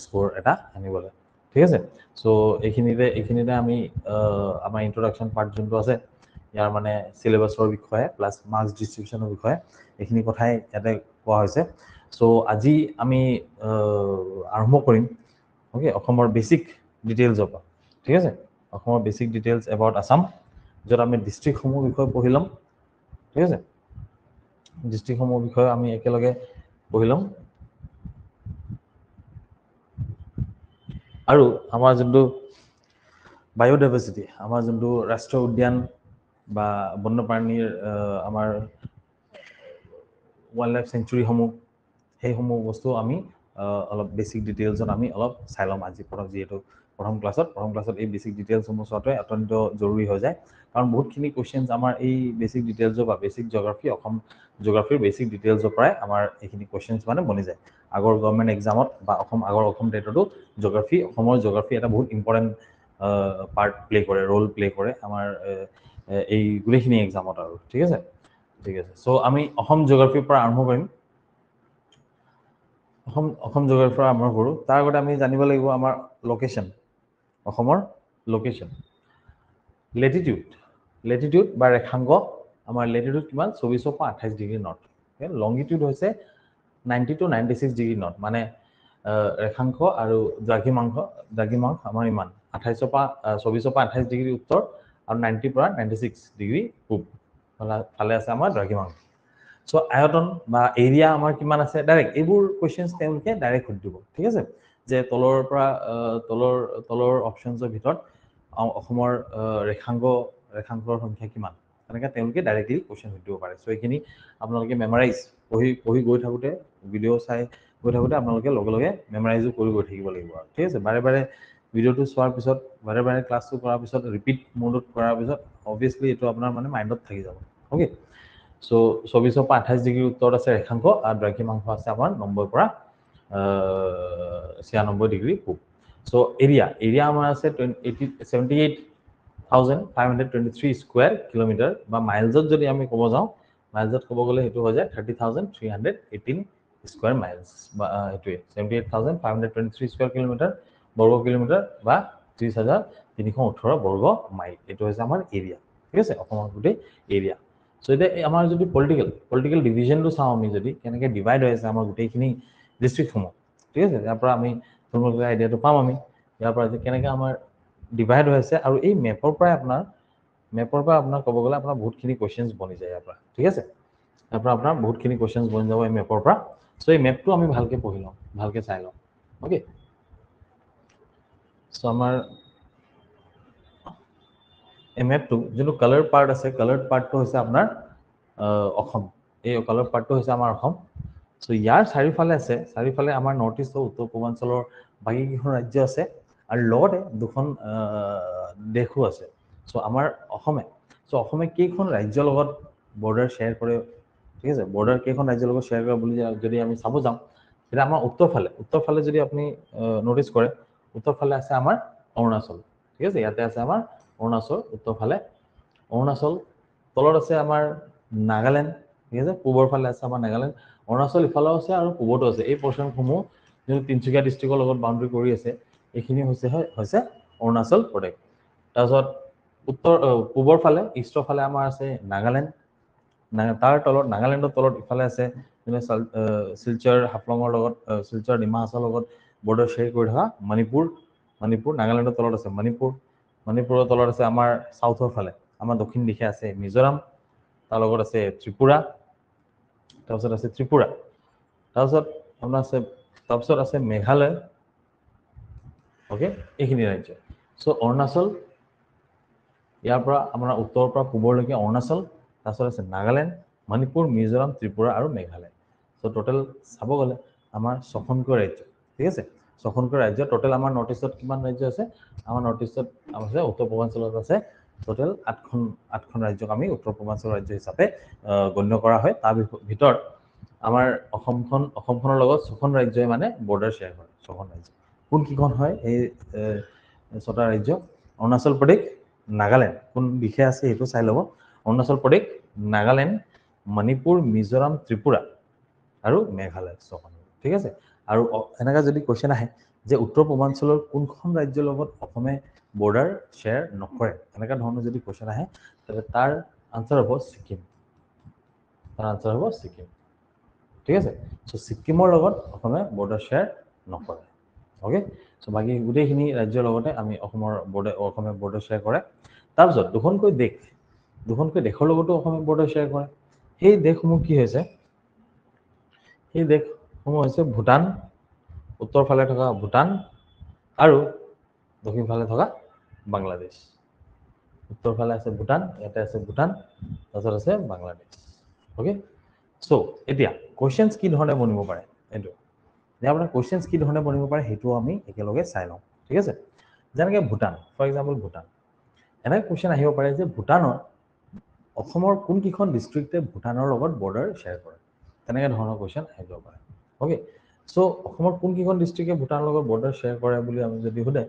স্ক'ৰ এটা আনিবলৈ ঠিক আছে চ' এইখিনিতে আমি আমাৰ ইন্ট্ৰডাকশ্যন পাৰ্ট যোনটো আছে ইয়াৰ মানে চিলেবাছৰ বিষয়ে প্লাছ মাৰ্কছ ডিষ্ট্ৰিবিউশ্যনৰ বিষয়ে এইখিনি কথাই ইয়াতে কোৱা হৈছে চ' আজি আমি আৰম্ভ কৰিম অ'কে অসমৰ বেছিক ডিটেইলছৰ পৰা ঠিক আছে অসমৰ বেছিক ডিটেইলছ এবাউট আছাম য'ত আমি ডিষ্ট্ৰিক্টসমূহৰ বিষয়ে পঢ়ি ল'ম ঠিক আছে ডিষ্ট্ৰিক্টসমূহৰ বিষয়ে আমি একেলগে পঢ়ি ল'ম আৰু আমাৰ যোনটো বায়'ডাইভাৰ্চিটি আমাৰ যোনটো ৰাষ্ট্ৰীয় উদ্যান বা বন্যপ্ৰাণীৰ আমাৰ ৱাইল্ড লাইফ চেঞ্চুৰীসমূহ সেইসমূহ বস্তু আমি অলপ বেছিক ডিটেইলছত আমি অলপ চাই ল'ম আজি যিহেতু প্ৰথম ক্লাছত এই বেছিক ডিটেইলছসমূহ চোৱাটোৱে অত্যন্ত জৰুৰী হৈ যায় কাৰণ বহুতখিনি কুৱেশ্যনছ আমাৰ এই বেছিক ডিটেইলছৰ পৰা বেছিক জিঅ'গ্ৰাফী অসম জিঅ'গ্ৰাফীৰ বেছিক ডিটেইলছৰ পৰাই আমাৰ এইখিনি কুৱেশ্যনছ মানে বনি যায় আগৰ গভৰ্ণমেণ্ট এক্সামত বা অসম টেটতো অসমৰ জিঅ'গ্ৰাফী এটা বহুত ইম্পৰ্টেণ্ট পাৰ্ট ৰ'ল প্লে কৰে আমাৰ এই গোটেইখিনি এক্সামত আৰু ঠিক আছে চ' আমি অসম জিঅ'গ্ৰাফীৰ পৰা আৰম্ভ কৰিম অসম জিঅ'গ্ৰাফীৰ পৰা আৰম্ভ কৰোঁ তাৰ আগতে আমি জানিব লাগিব আমাৰ লোকেশ্যন অসমৰ লোকেশ্যন লেটিটিউড বা ৰেখাংক আমাৰ লেটিটিউড কিমান 24 পৰা 28 ডিগ্ৰী নৰ্থ লংগিটিউড হৈছে 90 to 96 ডিগ্ৰী নৰ্থ মানে ৰেখাংশ আৰু দ্ৰাঘিমাংশ আমাৰ ইমান 24 পৰা 28 ডিগ্ৰী উত্তৰ আৰু 90 পৰা 96 ডিগ্ৰী পূব ফালে আছে আমাৰ দ্ৰাঘিমাংশ চ' আয়তন বা এৰিয়া আমাৰ কিমান আছে ডাইৰেক্ট এইবোৰ কুৱেশ্যনছ তেওঁলোকে ডাইৰেক্ট সুধি দিব ঠিক আছে যে তলৰ পৰা তলৰ অপশ্যনছৰ ভিতৰত অসমৰ ৰেখাংশৰ সংখ্যা কিমান তেনেকৈ তেওঁলোকে ডাইৰেক্টলি কুৱেশ্যন সুধি দিব পাৰে চ' এইখিনি আপোনালোকে মেমৰাইজ পঢ়ি গৈ থাকোঁতে ভিডিঅ' চাই গৈ থাকোঁতে আপোনালোকে লগে মেমৰাইজো কৰি গৈ থাকিব লাগিব আৰু ঠিক আছে বাৰে ভিডিঅ'টো চোৱাৰ পিছত বাৰে ক্লাছটো কৰাৰ পিছত ৰিপিট মোডত কৰাৰ পিছত অভিয়াছলি এইটো আপোনাৰ মানে মাইণ্ডত থাকি যাব অ'কে চ' 24 পৰা 28 ডিগ্ৰী উত্তৰত আছে ৰেখাংশ আৰু দ্ৰাঘিমাংশ আছে আমাৰ 90 পৰা 96 ডিগ্ৰী পূব চ' এৰিয়া আমাৰ আছে 78,523 স্কুৱেৰ কিলোমিটাৰ বা মাইলছত যদি আমি ক'ব যাওঁ মাইলছত ক'ব গ'লে সেইটো হৈ যায় 30,318 স্কুৱেৰ মাইলছ বা সেইটোৱে 78,523 স্কুৱেৰ কিলোমিটাৰ বৰ্গ কিলোমিটাৰ বা 30,318 বৰ্গ মাইল এইটো হৈছে আমাৰ এৰিয়া ঠিক আছে অসমৰ গোটেই এৰিয়া চ' এতিয়া আমাৰ যদি পলিটিকেল ডিভিজনটো চাওঁ আমি যদি কেনেকৈ ডিভাইড হৈ আছে আমাৰ গোটেইখিনি ডিষ্ট্ৰিক্টসমূহ ঠিক আছে ইয়াৰ পৰা আমি তোমালোকে আইডিয়াটো পাম আমি ইয়াৰ পৰা যে কেনেকৈ আমাৰ ডিভাইড হৈ আছে আৰু এই মেপৰ পৰা আপোনাৰ ক'ব গ'লে আপোনাৰ বহুতখিনি কুৱেশ্যনছ বনি যায় ইয়াৰ পৰা ঠিক আছে ইয়াৰ পৰা আপোনাৰ বহুতখিনি কুৱেশ্যনছ বনি যাব এই মেপৰ পৰা চ' এই মেপটো আমি ভালকৈ পঢ়ি লওঁ ভালকৈ চাই লওঁ অ'কে চ' আমাৰ এই মেপটো যোনটো কালাৰ পাৰ্ট আছে কালাৰ পাৰ্টটো হৈছে আপোনাৰ অসম এই কালাৰ পাৰ্টটো হৈছে আমাৰ অসম চ' ইয়াৰ চাৰিওফালে আমাৰ নৰ্থ ইষ্টৰ উত্তৰ পূৰ্বাঞ্চলৰ বাকীকেইখন ৰাজ্য আছে আৰু লগতে দুখন দেশো আছে চ' আমাৰ অসমে কেইখন ৰাজ্যৰ লগত বৰ্ডাৰ শ্বেয়াৰ কৰে ঠিক আছে বৰ্ডাৰ কেইখন ৰাজ্যৰ লগত শ্বেয়াৰ কৰে বুলি যদি আমি চাব যাওঁ তেতিয়া আমাৰ উত্তৰফালে যদি আপুনি ন'টিচ কৰে উত্তৰফালে আছে আমাৰ অৰুণাচল ঠিক আছে ইয়াতে আছে আমাৰ অৰুণাচল উত্তৰফালে অৰুণাচল তলত আছে আমাৰ নাগালেণ্ড ঠিক আছে পূবৰ ফালে আছে আমাৰ নাগালেণ্ড অৰুণাচল ইফালেও আছে আৰু পূবতো আছে এই পৰ্চনসমূহ যোনটো তিনিচুকীয়া ডিষ্ট্ৰিক্টৰ লগত বাউণ্ডাৰী কৰি আছে এইখিনি হৈছে অৰুণাচল প্ৰদেশ তাৰপিছত পূবৰ ফালে ইষ্টৰ ফালে আমাৰ আছে নাগালেণ্ড তাৰ তলত নাগালেণ্ডৰ তলত ইফালে আছে শিলচৰ হাফলঙৰ লগত শিলচৰ ডিমা হাছাওৰ লগত বৰ্ডাৰ শ্বেয়াৰ কৰি থকা মণিপুৰ নাগালেণ্ডৰ তলত আছে মণিপুৰৰ তলত আছে আমাৰ চাউথৰ ফালে আমাৰ দক্ষিণ দিশে আছে মিজোৰাম তাৰ লগত আছে ত্ৰিপুৰা তাৰপিছত আছে মেঘালয় অ'কে এইখিনি ৰাজ্য চ' অৰুণাচল ইয়াৰ পৰা আমাৰ উত্তৰৰ পৰা পূবলৈকে অৰুণাচল তাৰপিছত আছে নাগালেণ্ড মণিপুৰ মিজোৰাম ত্ৰিপুৰা আৰু মেঘালয় চ' টোটেল চাব গ'লে আমাৰ 6খনকৈ ৰাজ্য ঠিক আছে 6খনকৈ ৰাজ্য টোটেল আমাৰ নৰ্থ ইষ্টত কিমান ৰাজ্য আছে আমাৰ নৰ্থ ইষ্টত আছে উত্তৰ পূৰ্বাঞ্চলত আছে টোটেল 8খন ৰাজ্যক আমি উত্তৰ পূৰ্বাঞ্চল ৰাজ্য হিচাপে গণ্য কৰা হয় তাৰ ভিতৰত আমাৰ অসমখনৰ লগত 6খন ৰাজ্যই মানে বৰ্ডাৰ শ্বেয়াৰ কৰে 6খন ৰাজ্য কোনকেইখন হয় এই 6টা ৰাজ্য অৰুণাচল প্ৰদেশ নাগালেণ্ড কোন দিশে আছে সেইটো চাই ল'ব অৰুণাচল প্ৰদেশ নাগালেণ্ড মণিপুৰ মিজোৰাম ত্ৰিপুৰা আৰু মেঘালয় 6খন ঠিক আছে আৰু এনেকুৱা যদি কুৱেশ্যন আহে যে উত্তৰ পূৰ্বাঞ্চলৰ কোনখন ৰাজ্যৰ লগত অসমে বৰ্ডাৰ শ্বেয়াৰ নকৰে এনেকুৱা ধৰণৰ যদি কুৱেশ্যন আহে তেন্তে তাৰ আনচাৰ হ'ব ছিকিম ঠিক আছে চ' ছিকিমৰ লগত অসমে বৰ্ডাৰ শ্বেয়াৰ নকৰে অ'কে চ' বাকী গোটেইখিনি ৰাজ্যৰ লগতে আমি অসমে বৰ্ডাৰ শ্বেয়াৰ কৰে তাৰপিছত দুখনকৈ দেশৰ লগতো অসমে বৰ্ডাৰ শ্বেয়াৰ কৰে সেই দেশসমূহ কি হৈছে ভূটান উত্তৰ ফালে থকা ভূটান আৰু দক্ষিণ ফালে থকা বাংলাদেশ উত্তৰ ফালে আছে ভূটান ইয়াতে আছে ভূটান তাৰপিছত আছে বাংলাদেশ অ'কে চ' এতিয়া কুৱেশ্যনছ কি ধৰণে বনিব পাৰে এইটো যে আপোনাৰ কুৱেশ্যনছ কি ধৰণে বনিব পাৰে সেইটোও আমি একেলগে চাই লওঁ ঠিক আছে যেনেকৈ ভূটান ফৰ এক্সাম্পল ভূটান এনেকৈ কুৱেশ্যন আহিব পাৰে যে ভূটানৰ অসমৰ কোনকেইখন ডিষ্ট্ৰিক্টে ভূটানৰ লগত বৰ্ডাৰ শ্বেয়াৰ কৰে তেনেকৈ ধৰণৰ কুৱেশ্যন আহিব পাৰে অ'কে চ' অসমৰ কোনকেইখন ডিষ্ট্ৰিক্টে ভূটানৰ লগত বৰ্ডাৰ শ্বেয়াৰ কৰে বুলি আমি যদি সোধে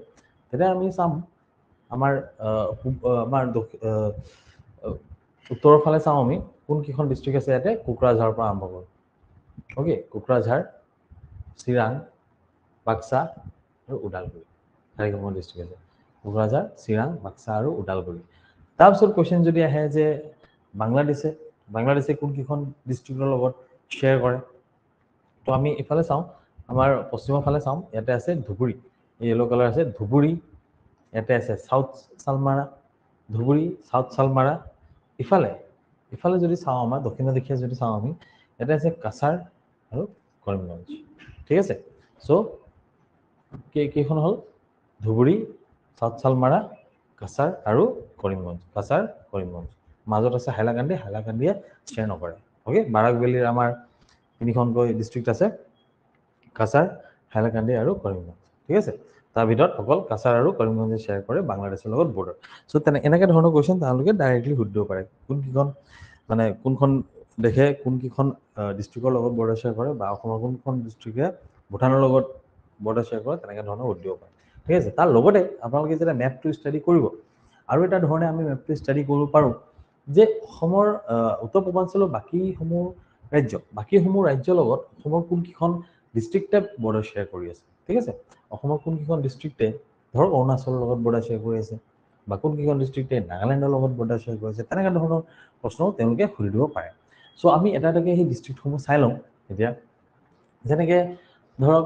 তেতিয়া আমি চাম আমাৰ উত্তৰৰ ফালে চাওঁ আমি কোনকেইখন ডিষ্ট্ৰিক্ট আছে ইয়াতে কোকৰাঝাৰৰ পৰা আৰম্ভ কৰোঁ অ'কে কোকৰাঝাৰ চিৰাং বাক্সা আৰু ওদালগুৰি 4কেইখন ডিষ্ট্ৰিক্ট আছে কোকৰাঝাৰ চিৰাং বাক্সা আৰু ওদালগুৰি তাৰপিছত কুৱেশ্যন যদি আহে যে বাংলাদেশে কোনকেইখন ডিষ্ট্ৰিক্টৰ লগত শ্বেয়াৰ কৰে তো আমি ইফালে চাওঁ আমাৰ পশ্চিমৰ ফালে চাওঁ ইয়াতে আছে ধুবুৰী য়েলো কালাৰ আছে ধুবুৰী ইয়াতে আছে সাউথ চালমাৰা ইফালে যদি চাওঁ আমাৰ দক্ষিণৰ দিশে যদি চাওঁ আমি ইয়াতে আছে কাছাৰ আৰু কৰিমগঞ্জ ঠিক আছে চ' কেইখন হ'ল ধুবুৰী সাউথ চালমাৰা কাছাৰ আৰু কৰিমগঞ্জ মাজত আছে হাইলাকান্দিয়ে শ্বেয়াৰ নকৰে অ'কে বাৰাক ভেলীৰ আমাৰ 3খনকৈ ডিষ্ট্ৰিক্ট আছে কাছাৰ হাইলাকান্দি আৰু কৰিমগঞ্জ ঠিক আছে তাৰ ভিতৰত অকল কাছাৰ আৰু কৰিমগঞ্জে শ্বেয়াৰ কৰে বাংলাদেশৰ লগত বৰ্ডাৰ চ' এনেকৈ ধৰণৰ কুৱেশ্যন তেওঁলোকে ডাইৰেক্টলি সুধিব পাৰে কোনখন দেশে কোনকেইখন ডিষ্ট্ৰিক্টৰ লগত বৰ্ডাৰ শ্বেয়াৰ কৰে বা অসমৰ কোনখন ডিষ্ট্ৰিক্টে ভূটানৰ লগত বৰ্ডাৰ শ্বেয়াৰ কৰে তেনেকৈ ধৰণৰ সুধিব পাৰে ঠিক আছে তাৰ লগতে আপোনালোকে যেতিয়া মেপটো ষ্টাডি কৰিব আৰু এটা ধৰণে আমি মেপটো ষ্টাডি কৰিব পাৰোঁ যে অসমৰ উত্তৰ পূৰ্বাঞ্চলৰ বাকীসমূহ ৰাজ্যৰ লগত অসমৰ কোনকেইখন ডিষ্ট্ৰিক্টে বৰ্ডাৰ শ্বেয়াৰ কৰি আছে ঠিক আছে অসমৰ কোনকেইখন ডিষ্ট্ৰিক্টে ধৰক অৰুণাচলৰ লগত বৰ্ডাৰ শ্বেয়াৰ কৰি আছে বা কোনকেইখন ডিষ্ট্ৰিক্টে নাগালেণ্ডৰ লগত বৰ্ডাৰ শ্বেয়াৰ কৰি আছে তেনেকুৱা ধৰণৰ প্ৰশ্নও তেওঁলোকে সুধি দিব পাৰে চ' আমি এটা সেই ডিষ্ট্ৰিক্টসমূহ চাই লওঁ এতিয়া যেনেকৈ ধৰক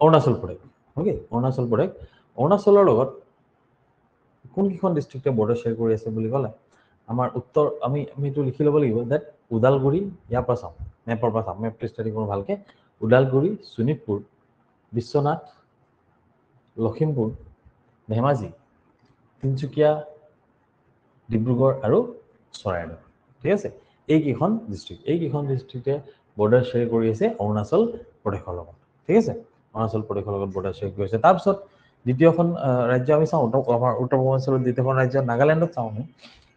অৰুণাচল প্ৰদেশ ওকে অৰুণাচল প্ৰদেশ অৰুণাচলৰ লগত কোনকেইখন ডিষ্ট্ৰিক্টে বৰ্ডাৰ শ্বেয়াৰ কৰি আছে বুলি ক'লে আমাৰ উত্তৰ আমি এইটো লিখি ল'ব লাগিব ডেট ওদালগুৰি ইয়াৰ পৰা চাওঁ মেপৰ পৰা চাওঁ মেপটো ষ্টাডি কৰোঁ ভালকৈ ওদালগুৰি শোণিতপুৰ বিশ্বনাথ লখিমপুৰ ধেমাজি তিনিচুকীয়া ডিব্ৰুগড় আৰু চৰাইদেউ ঠিক আছে এইকেইখন ডিষ্ট্ৰিক্টে বৰ্ডাৰ শ্বেয়াৰ কৰি আছে অৰুণাচল প্ৰদেশৰ লগত ঠিক আছে অৰুণাচল প্ৰদেশৰ লগত বৰ্ডাৰ শ্বেয়াৰ কৰি আছে তাৰপিছত দ্বিতীয়খন ৰাজ্য আমি চাওঁ আমাৰ উত্তৰ পূৰ্বাঞ্চলৰ দ্বিতীয়খন ৰাজ্য নাগালেণ্ডত চাওঁ আমি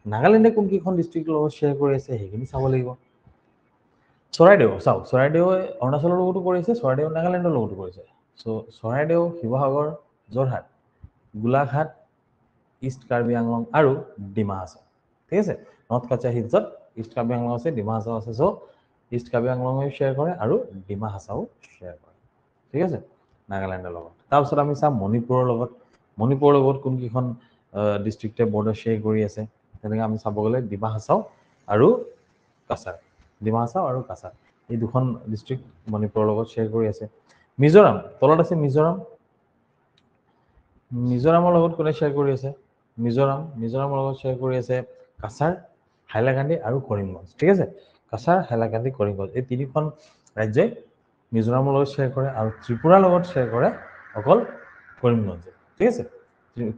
নাগালেণ্ডে কোনকেইখন ডিষ্ট্ৰিক্টৰ লগত শ্বেয়াৰ কৰি আছে সেইখিনি চাব লাগিব চৰাইদেউ চাওক চৰাইদেউৱে অৰুণাচলৰ লগতো কৰিছে চৰাইদেউ নাগালেণ্ডৰ লগতো কৰিছে চ' চৰাইদেউ শিৱসাগৰ যোৰহাট গোলাঘাট ইষ্ট কাৰ্বি আংলং আৰু ডিমা হাছাও ঠিক আছে নৰ্থ কাছাৰ হিলছত ইষ্ট কাৰ্বি আংলং আছে ডিমা হাছাও আছে চ' ইষ্ট কাৰ্বি আংলঙে শ্বেয়াৰ কৰে আৰু ডিমা হাছাও শ্বেয়াৰ কৰে ঠিক আছে নাগালেণ্ডৰ লগত তাৰপিছত আমি চাম মণিপুৰৰ লগত কোনকেইখন ডিষ্ট্ৰিক্টে বৰ্ডাৰ শ্বেয়াৰ কৰি আছে তেনেকৈ আমি চাব গ'লে ডিমা হাছাও আৰু কাছাৰ এই দুখন ডিষ্ট্ৰিক্ট মণিপুৰৰ লগত শ্বেয়াৰ কৰি আছে মিজোৰাম তলত আছে মিজোৰামৰ লগত কোনে শ্বেয়াৰ কৰি আছে মিজোৰামৰ লগত শ্বেয়াৰ কৰি আছে কাছাৰ হাইলাকান্দি আৰু কৰিমগঞ্জ ঠিক আছে কাছাৰ হাইলাকান্দি কৰিমগঞ্জ এই তিনিখন ৰাজ্যই মিজোৰামৰ লগত শ্বেয়াৰ কৰে আৰু ত্ৰিপুৰাৰ লগত শ্বেয়াৰ কৰে অকল কৰিমগঞ্জে ঠিক আছে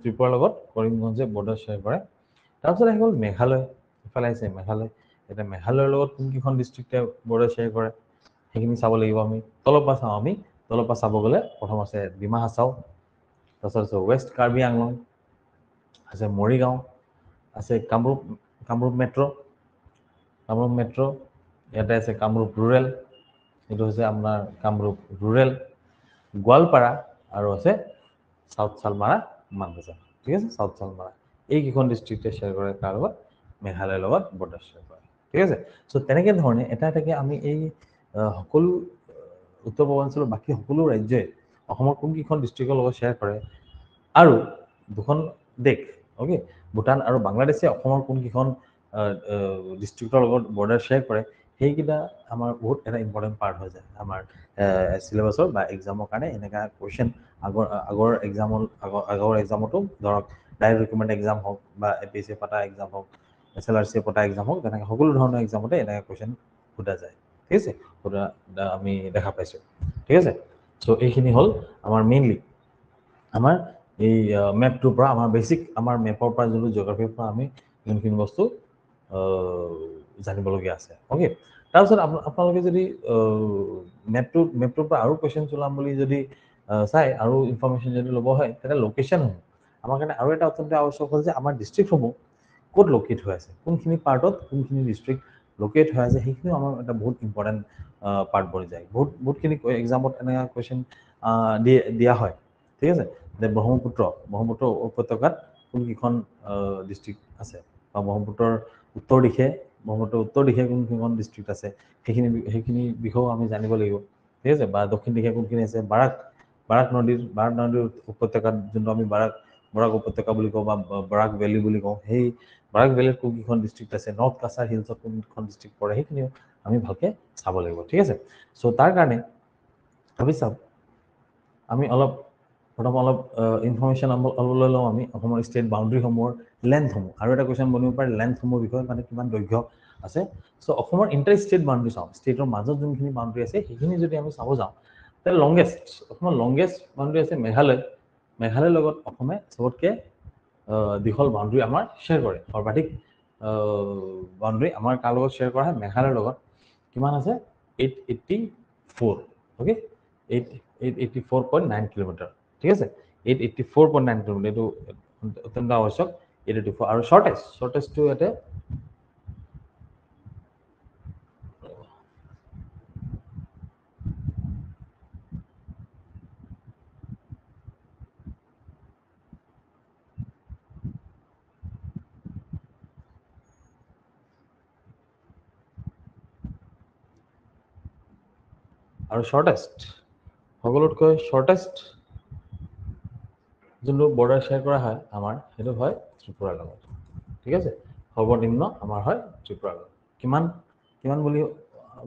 ত্ৰিপুৰাৰ লগত কৰিমগঞ্জে বৰ্ডাৰ শ্বেয়াৰ কৰে তাৰপিছত আহি গ'ল মেঘালয় ইফালে আহিছে মেঘালয় এতিয়া মেঘালয়ৰ লগত কোনকেইখন ডিষ্ট্ৰিক্টে বৰ্ডাৰ শ্বেয়াৰ কৰে সেইখিনি চাব লাগিব আমি তলৰ পৰা চাব গ'লে প্ৰথম আছে ডিমা হাছাও তাৰপিছত আছে ৱেষ্ট কাৰ্বি আংলং আছে মৰিগাঁও আছে কামৰূপ মেট্ৰ' ইয়াতে আছে কামৰূপ ৰুৰেল এইটো হৈছে আপোনাৰ কামৰূপ ৰুৰেল গোৱালপাৰা আৰু আছে সাউথ চালমাৰা মানগাঁও ঠিক আছে সাউথ চালমাৰা এইকেইখন ডিষ্ট্ৰিক্টে শ্বেয়াৰ কৰে তাৰ লগত মেঘালয়ৰ লগত বৰ্ডাৰ শ্বেয়াৰ কৰে ঠিক আছে চ' তেনেকৈ ধৰণে এটাকৈ আমি এই সকলো উত্তৰ পূৰ্বাঞ্চলৰ বাকী সকলো ৰাজ্যই অসমৰ কোনকেইখন ডিষ্ট্ৰিক্টৰ লগত শ্বেয়াৰ কৰে আৰু দুখন দেশ অ'কে ভূটান আৰু বাংলাদেশে অসমৰ কোনকেইখন ডিষ্ট্ৰিক্টৰ লগত বৰ্ডাৰ শ্বেয়াৰ কৰে সেইকেইটা আমাৰ বহুত এটা ইম্পৰ্টেণ্ট পাৰ্ট হৈ যায় আমাৰ চিলেবাছৰ বা এক্সামৰ কাৰণে এনেকুৱা কুৱেশ্যন আগৰ এক্সামতো ধৰক ডাইৰেক্ট ৰিক্ৰুটমেণ্ট এক্সাম হওক বা APSC পতা এক্সাম হওক SLRC পতা এক্সাম হওক তেনেকৈ সকলো ধৰণৰ এক্সামতে এনেকুৱা কুৱেশ্যন সোধা যায় ঠিক আছে আমি দেখা পাইছোঁ ঠিক আছে চ' এইখিনি হ'ল আমাৰ মেইনলি আমাৰ এই মেপটোৰ পৰা আমাৰ বেছিক আমাৰ মেপৰ পৰা যোনটো জিঅ'গ্ৰাফিৰ পৰা আমি যোনখিনি বস্তু জানিবলগীয়া আছে অ'কে তাৰপিছত আপোনালোকে যদি মেপটোৰ পৰা আৰু কুৱেশ্যন ওলাম বুলি যদি চাই আৰু ইনফৰ্মেশ্যন যদি ল'ব হয় তেতিয়া লোকেশ্যনসমূহ আমাৰ কাৰণে আৰু এটা অত্যন্ত আৱশ্যক হ'ল যে আমাৰ ডিষ্ট্ৰিক্টসমূহ ক'ত লোকেট হৈ আছে কোনখিনি পাৰ্টত কোনখিনি ডিষ্ট্ৰিক্ট লোকেট হৈ আছে সেইখিনিও আমাৰ এটা বহুত ইম্পৰ্টেণ্ট পাৰ্ট বনি যায় বহুতখিনি এক্সামত এনেকুৱা কুৱেশ্যন দিয়া হয় ঠিক আছে যে ব্ৰহ্মপুত্ৰ উপত্যকাত কোনকেইখন ডিষ্ট্ৰিক্ট আছে বা ব্ৰহ্মপুত্ৰৰ উত্তৰ দিশে কোনকেইখন ডিষ্ট্ৰিক্ট আছে সেইখিনি বিষয়েও আমি জানিব লাগিব ঠিক আছে বা দক্ষিণ দিশে কোনখিনি আছে বাৰাক নদীৰ উপত্যকাত যোনটো আমি বৰাক উপত্যকা বুলি কওঁ বা বৰাক ভেলী বুলি কওঁ সেই বৰাক ভেলীত কোনকেইখন ডিষ্ট্ৰিক্ট আছে নৰ্থ কাছাৰ হিলছত কোনকেইখন ডিষ্ট্ৰিক্ট পৰে সেইখিনিও আমি ভালকৈ চাব লাগিব ঠিক আছে চ' তাৰ কাৰণে ভাবি চাওক আমি প্ৰথম অলপ ইনফৰ্মেশ্যন লৈ লওঁ আমি অসমৰ ষ্টেট বাউণ্ডেৰীসমূহৰ লেন্থসমূহ আৰু এটা কুৱেশ্যন বনিব পাৰে লেন্থসমূহৰ বিষয়ে মানে কিমান দৈৰ্ঘ্য আছে চ' অসমৰ ইণ্টাৰ ষ্টেট বাউণ্ডেৰী চাওঁ ষ্টেটৰ মাজত যোনখিনি বাউণ্ডেৰী আছে সেইখিনি যদি আমি চাব যাওঁ তেতিয়াহ'লে অসমৰ লংগেষ্ট বাউণ্ডেৰী আছে মেঘালয়ৰ লগত অসমে চবতকৈ দীঘল বাউণ্ডেৰী আমাৰ শ্বেয়াৰ কৰে সৰ্বাধিক বাউণ্ডেৰী আমাৰ কাৰ লগত শ্বেয়াৰ কৰা হয় মেঘালয়ৰ লগত কিমান আছে 884 অ'কে 884.9 কিলোমিটাৰ ঠিক আছে 884.9 কিলোমিটাৰ এইটো অত্যন্ত আৱশ্যক 884 আৰু শ্বৰ্টেজটো ইয়াতে আৰু সকলোতকৈ শ্বৰ্টেষ্ট যোনটো বৰ্ডাৰ শ্বেয়াৰ কৰা হয় আমাৰ সেইটো হয় ত্ৰিপুৰাৰ লগত ঠিক আছে সৰ্বনিম্ন আমাৰ হয় ত্ৰিপুৰাৰ লগত কিমান বুলি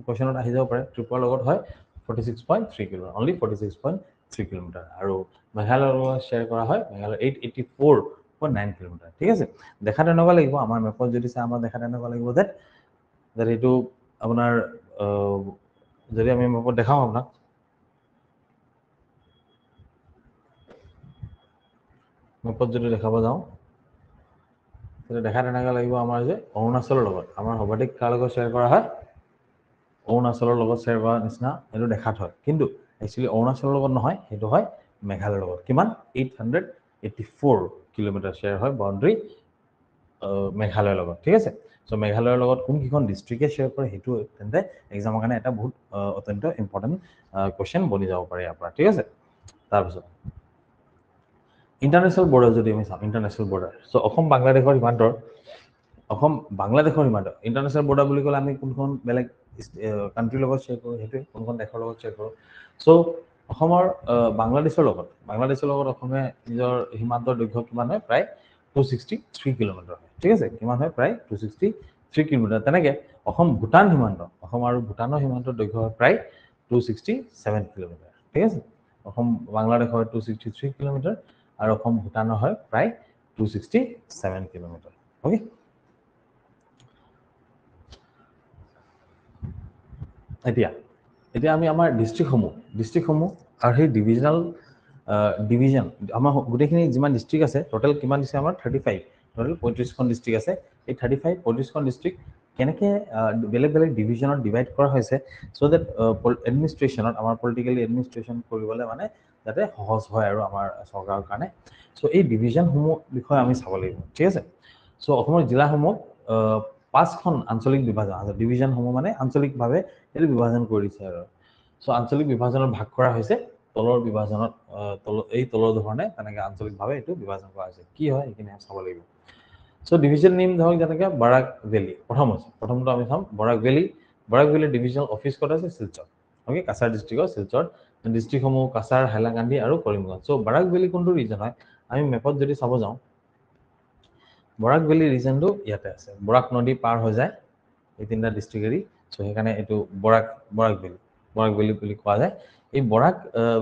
কুৱেশ্যনত আহি যাব পাৰে ত্ৰিপুৰাৰ লগত হয় 46.3 কিলোমিটাৰ অনলি 46.3 3 কিলোমিটাৰ আৰু মেঘালয়ৰ লগত শ্বেয়াৰ কৰা হয় মেঘালয় 884.9 কিলোমিটাৰ ঠিক আছে দেখা তেনেকুৱা লাগিব আমাৰ মেপত যদি চাই আমাৰ দেখা তেনেকুৱা লাগিব যে এইটো আপোনাৰ যদি আমি মেপত দেখাও আপোনাক মেপত যদি দেখাব যাওঁ তেতিয়াহ'লে দেখা তেনেকুৱা লাগিব আমাৰ যে অৰুণাচলৰ লগত আমাৰ সৰ্বাধিক কাৰ লগত শ্বেয়াৰ কৰা হয় অৰুণাচলৰ লগত শ্বেয়াৰ কৰা নিচিনা এইটো দেখাত হয় কিন্তু একচুৱেলি অৰুণাচলৰ লগত নহয় সেইটো হয় মেঘালয়ৰ লগত কিমান 884 কিলোমিটাৰ শ্বেয়াৰ হয় বাউণ্ডাৰী মেঘালয়ৰ লগত ঠিক আছে সো মেঘালয়ৰ লগত কোনকিখন ডিস্ট্ৰিক্টে শ্বেয়াৰ কৰে সেইটো তেন্তে এক্সামৰ কাৰণে এটা বহুত অত্যন্ত ইম্পৰ্টেন্ট কোৱেশ্চন বনি যাব পাৰে ইয়াৰ পৰা ঠিক আছে তাৰপিছত ইণ্টাৰনেশ্যনেল বৰ্ডাৰ যদি আমি চাওঁ ইণ্টাৰনেশ্যনেল বৰ্ডাৰ সো অসম বাংলাদেশৰ সীমান্তৰ অসম বাংলাদেশৰ সীমান্ত ইণ্টাৰনেশ্যনেল বৰ্ডাৰ বুলি ক'লে আমি কোনখন বেলেগ কাণ্ট্ৰিৰ লগত শ্বেয়াৰ কৰোঁ সেইটোৱে কোনখন দেশৰ লগত শ্বেয়াৰ কৰোঁ সো অসমৰ বাংলাদেশৰ লগত অসমে নিজৰ সীমান্তৰ দৈৰ্ঘ্য কিমান হয় প্ৰায় 263 কিলোমিটাৰ হয় ঠিক আছে কিমান হয় প্ৰায় 263 কিলোমিটাৰ তেনেকে অসম ভূটান সীমান্ত অসম আৰু ভূটানৰ সীমান্তৰ দৈৰ্ঘ্য হয় প্ৰায় 267 কিলোমিটাৰ ঠিক আছে অসম বাংলাদেশৰ 263 কিলোমিটাৰ আৰু অসম ভূটানৰ হয় প্ৰায় 267 কিলোমিটাৰ ওকে এতিয়া আমি আমাৰ ডিস্ট্ৰিক্টসমূহ আৰু সেই ডিভিজন আমাৰ গোটেইখিনি যিমান ডিস্ট্ৰিক্ট আছে টোটেল কিমান দিছে আমাৰ 35 টোটেল 35খন ডিস্ট্ৰিক্ট আছে এই 35খন ডিস্ট্ৰিক্ট কেনেকৈ বেলেগ বেলেগ ডিভিজনত ডিভাইড কৰা হৈছে সো দ্যাট এডমিনিষ্ট্ৰেশ্যনত আমাৰ পলিটিকেলি এডমিনিষ্ট্ৰেশ্যন কৰিবলৈ মানে যাতে সহজ হয় আৰু আমাৰ চৰকাৰৰ কাৰণে সো এই ডিভিজনসমূহ বিষয়ে আমি চাব লাগিব ঠিক আছে সো অসমৰ জিলাসমূহ 5খন আঞ্চলিক বিভাজন আছে ডিভিজনসমূহ মানে আঞ্চলিকভাৱে এইটো বিভাজন কৰি দিছে আৰু সো আঞ্চলিক বিভাজনত ভাগ কৰা হৈছে তলৰ বিভাজনত এই তলৰ ধৰণে তেনেকৈ আঞ্চলিকভাৱে এইটো বিভাজন কৰা হৈছে কি হয় এইখিনি চাব লাগিব সো ডিভিজন নেম ধৰক যেনেকৈ বৰাক ভেলী প্ৰথমটো আমি চাম বৰাক ভেলী ডিভিজনেল অফিচ ক'ত আছে শিলচৰ ওকে কাছাৰ ডিষ্ট্ৰিক্টৰ শিলচৰ ডিষ্ট্ৰিক্টসমূহ কাছাৰ হাইলাকান্দি আৰু কৰিমগঞ্জ সো বৰাক ভেলী কোনটো ৰিজন হয় আমি মেপত যদি চাব যাওঁ বৰাক ভেলী ৰিজনটো ইয়াতে আছে বৰাক নদী পাৰ হৈ যায় এই তিনিটা ডিষ্ট্ৰিক্ট এৰি সো সেইকাৰণে এইটো বৰাক ভেলী বুলি কোৱা যায় এই বৰাক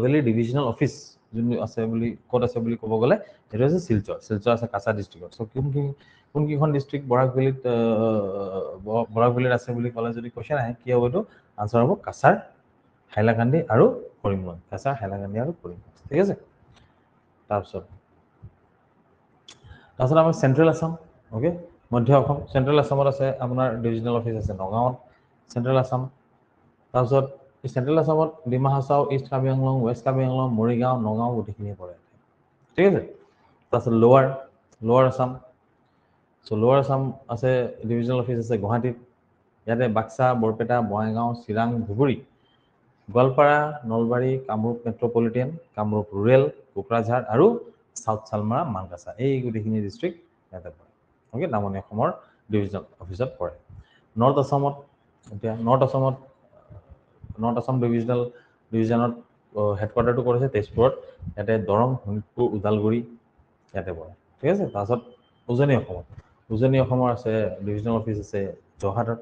ভেলী ডিভিজনেল অফিচ যোনটো আছে বুলি ক'ত আছে বুলি ক'ব গ'লে সেইটো আছে শিলচৰ আছে কাছাৰ ডিষ্ট্ৰিক্টত সো কোনকেইখন ডিষ্ট্ৰিক্ট বৰাক ভেলীত আছে বুলি ক'লে যদি কোৱেশ্চন আহে কি হ'ব এইটো আনচাৰ হ'ব কাছাৰ হাইলাকান্দি আৰু কৰিমগঞ্জ ঠিক আছে তাৰপিছত আমাৰ চেন্ট্ৰেল আসাম ওকে মধ্য অসম চেন্ট্ৰেল আসামত আছে আপোনাৰ ডিভিজনেল অফিচ আছে নগাঁৱত চেন্ট্ৰেল আসাম তাৰপিছত এই চেন্ট্ৰেল আসামত ডিমা হাছাও ইষ্ট কাৰ্বি আংলং ৱেষ্ট কাৰ্বি আংলং মৰিগাঁও নগাঁও গোটেইখিনি পৰে ঠিক আছে তাৰপিছত লোৱাৰ আসাম সো লোৱাৰ আসাম আছে ডিভিজনেল অফিচ আছে গুৱাহাটীত ইয়াতে বাক্সা বৰপেটা বঙাইগাঁও চিৰাং ধুবুৰী গোৱালপাৰা নলবাৰী কামৰূপ মেট্ৰপলিটেন কামৰূপ ৰুৰেল কোকৰাঝাৰ আৰু সাউথ চালমাৰা মানকাছা এই গোটেইখিনি ডিষ্ট্ৰিক্ট ইয়াতে পৰে ওকে নামনি অসমৰ ডিভিজনেল অফিচত পৰে নৰ্থ আসামত ডিভিজনত হেডকোৱাৰ্টাৰটো কৰিছে তেজপুৰত ইয়াতে দৰং শোণিতপুৰ ওদালগুৰি ইয়াতে পৰে ঠিক আছে তাৰপিছত উজনি অসমৰ আছে ডিভিজনেল অফিচ আছে যোৰহাটত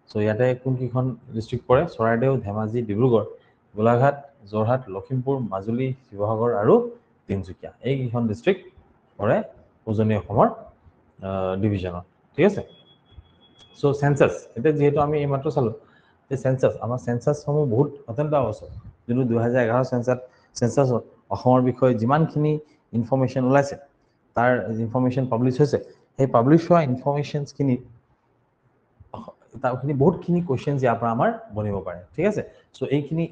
সো ইয়াতে কোনকেইখন ডিষ্ট্ৰিক্ট পৰে চৰাইদেউ ধেমাজি ডিব্ৰুগড় গোলাঘাট যোৰহাট লখিমপুৰ মাজুলী শিৱসাগৰ আৰু তিনিচুকীয়া এইকেইখন ডিষ্ট্ৰিক্ট পৰে উজনি অসমৰ ডিভিজনত ঠিক আছে সো চেন্সাছ এতিয়া যিহেতু আমি এইমাত্ৰ চালোঁ যে আমাৰ চেন্সাছসমূহ বহুত অত্যন্ত আৱশ্যক যোনটো 2011 চেন্সাছত অসমৰ বিষয়ে যিমানখিনি ইনফৰ্মেশ্যন ওলাইছে তাৰ ইনফৰ্মেশ্যন পাব্লিছ হৈছে সেই পাব্লিছ হোৱা ইনফৰ্মেশ্যনছখিনিত তাৰখিনি বহুতখিনি কুৱেশ্যনছ ইয়াৰ পৰা আমাৰ বনিব পাৰে ঠিক আছে সো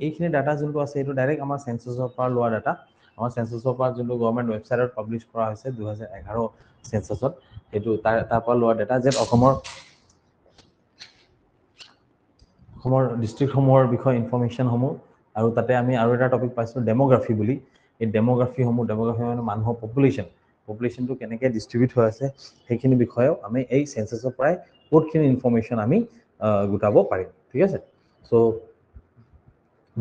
এইখিনি ডাটা যোনটো আছে এইটো ডাইৰেক্ট আমাৰ চেন্সাছৰ পৰা লোৱা ডাটা আমাৰ চেন্সাছৰ পৰা যোনটো গভৰ্ণমেণ্ট ৱেবছাইটত পাব্লিছ কৰা হৈছে 2011 চেন্সাছত সেইটো তাৰ পৰা লোৱা ডাটা যে অসমৰ ডিষ্ট্ৰিক্টসমূহৰ বিষয়ে ইনফৰ্মেশ্যনসমূহ আৰু তাতে আমি আৰু এটা টপিক পাইছোঁ ডেমোগ্ৰাফি বুলি এই ডেমোগ্ৰাফি মানে মানুহৰ পপুলেশ্যনটো কেনেকৈ ডিষ্ট্ৰিবিউট হৈ আছে সেইখিনি বিষয়েও আমি এই চেন্সাছৰ পৰাই বহুতখিনি ইনফৰ্মেশ্যন আমি গোটাব পাৰিম ঠিক আছে সো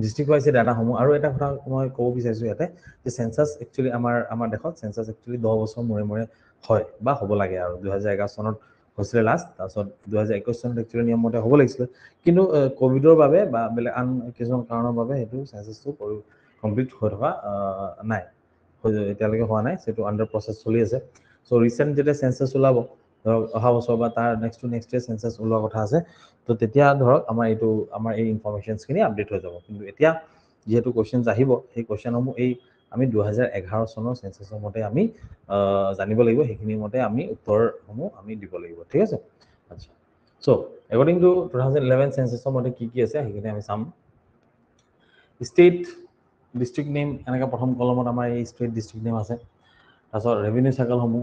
ডিষ্ট্ৰিক্ট ৱাইজ ডাটাসমূহ আৰু এটা কথা মই ক'ব বিচাৰিছোঁ ইয়াতে যে চেন্সাছ একচুৱেলি আমাৰ দেশত চেন্সাছ একচুৱেলি 10 বছৰ মূৰে হয় বা হ'ব লাগে আৰু 2011 চনত হৈছিলে লাষ্ট তাৰপিছত 2021 চনত একচুৱেলি নিয়মমতে হ'ব লাগিছিলে কিন্তু ক'ভিডৰ বাবে বা বেলেগ আন কিছুমান কাৰণৰ বাবে সেইটো চেন্সাছটো কমপ্লিট হৈ থকা নাই, এতিয়ালৈকে হোৱা নাই, সেইটো আণ্ডাৰ প্ৰচেছ চলি আছে। চ' ৰিচেণ্ট যেতিয়া চেঞ্চাছ ওলাব ধৰক অহা বছৰ বা তাৰ নেক্সট ইয়েৰ চেঞ্চাছ ওলোৱা কথা আছে, তো তেতিয়া ধৰক আমাৰ এই ইনফৰমেশ্যনছখিনি আপডেট হৈ যাব। কিন্তু এতিয়া যিহেতু কুৱেশ্যনছ আহিব, সেই কুৱেশ্যনসমূহ আমি 2011 চনৰ চেঞ্চাছৰ মতে আমি জানিব লাগিব, সেইখিনিৰ মতে আমি উত্তৰসমূহ আমি দিব লাগিব, ঠিক আছে। আচ্ছা, চ' একৰ্ডিং টু 2011 চেঞ্চাছৰ মতে কি কি আছে সেইখিনি আমি চাম। ষ্টেট ডিষ্ট্ৰিক্ট নেম, এনেকৈ প্ৰথম কলমত আমাৰ এই ষ্টেট ডিষ্ট্ৰিক্ট নেম আছে। তাৰপিছত ৰেভিনিউ চাৰ্কেলসমূহ,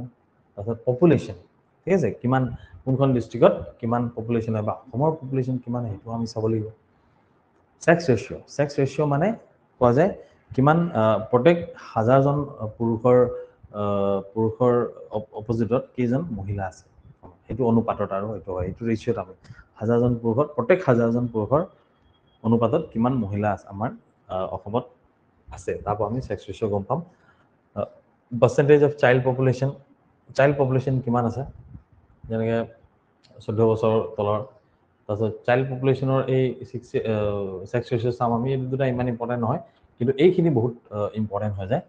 তাৰপিছত পপুলেশ্যন, ঠিক আছে, কিমান কোনখন ডিষ্ট্ৰিক্টত কিমান পপুলেশ্যন হয় বা অসমৰ পপুলেশ্যন কিমান সেইটো আমি চাব লাগিব। ছেক্স ৰেচিঅ' মানে কোৱা যায় কিমান প্ৰত্যেক 1000জন পুৰুষৰ অপজিটত কেইজন মহিলা আছে, সেইটো অনুপাতত আৰু সেইটো হয়, সেইটো ৰেচিঅ'ত আমি 1000জন পুৰুষত প্ৰত্যেক 1000জন পুৰুষৰ অনুপাতত কিমান মহিলা আছে আমাৰ অসমত আছে, তাৰপৰা আমি ছেক্স ৰেচিঅ' গম পাম। পাৰ্চেণ্টেজ অফ চাইল্ড পপুলেশ্যন কিমান আছে, যেনেকৈ 14 বছৰ তলৰ। তাৰপিছত চাইল্ড পপুলেশ্যনৰ এই ছেক্স ৰেচিঅ' চাম আমি, এই দুটা ইমান ইম্পৰ্টেণ্ট নহয়, কিন্তু এইখিনি বহুত ইম্পৰ্টেণ্ট হৈ যায়।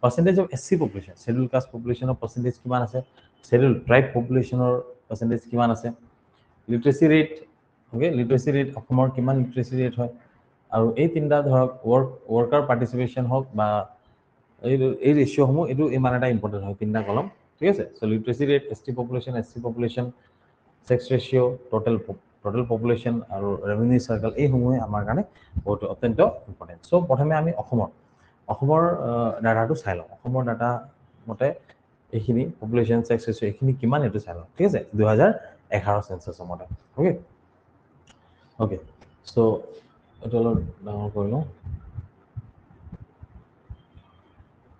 Percentage of SC population, schedule caste পপুলেশ্যনৰ পাৰ্চেণ্টেজ কিমান আছে, শ্বেডিউল ট্ৰাইব পপুলেশ্যনৰ পাৰ্চেণ্টেজ কিমান আছে, literacy rate, okay, literacy rate অসমৰ কিমান লিটাৰেচি ৰেট হয়, আৰু এই তিনিটা ধৰক ৱৰ্কাৰ পাৰ্টিচিপেশ্যন হওক বা এই ৰেচিঅ'সমূহ, এইটো ইমান এটা ইম্পৰ্টেণ্ট হয়, তিনিটা কলম, ঠিক আছে। So' literacy rate, SC population, sex ratio', total population আৰু ৰেভিনিউ চাৰ্কেল, এইসমূহে আমাৰ কাৰণে বহুত অত্যন্ত ইম্পৰ্টেণ্ট। চ' প্ৰথমে আমি অসমৰ ডাটাটো চাই লওঁ। অসমৰ ডাটা মতে এইখিনি পপুলেশ্যন, ছেক্স ৰেচিঅ' এইখিনি কিমান এইটো চাই লওঁ, ঠিক আছে, 2011 চেঞ্চাছৰ মতে, অ'কে। চ' এইটো অলপ ডাঙৰ কৰি লওঁ,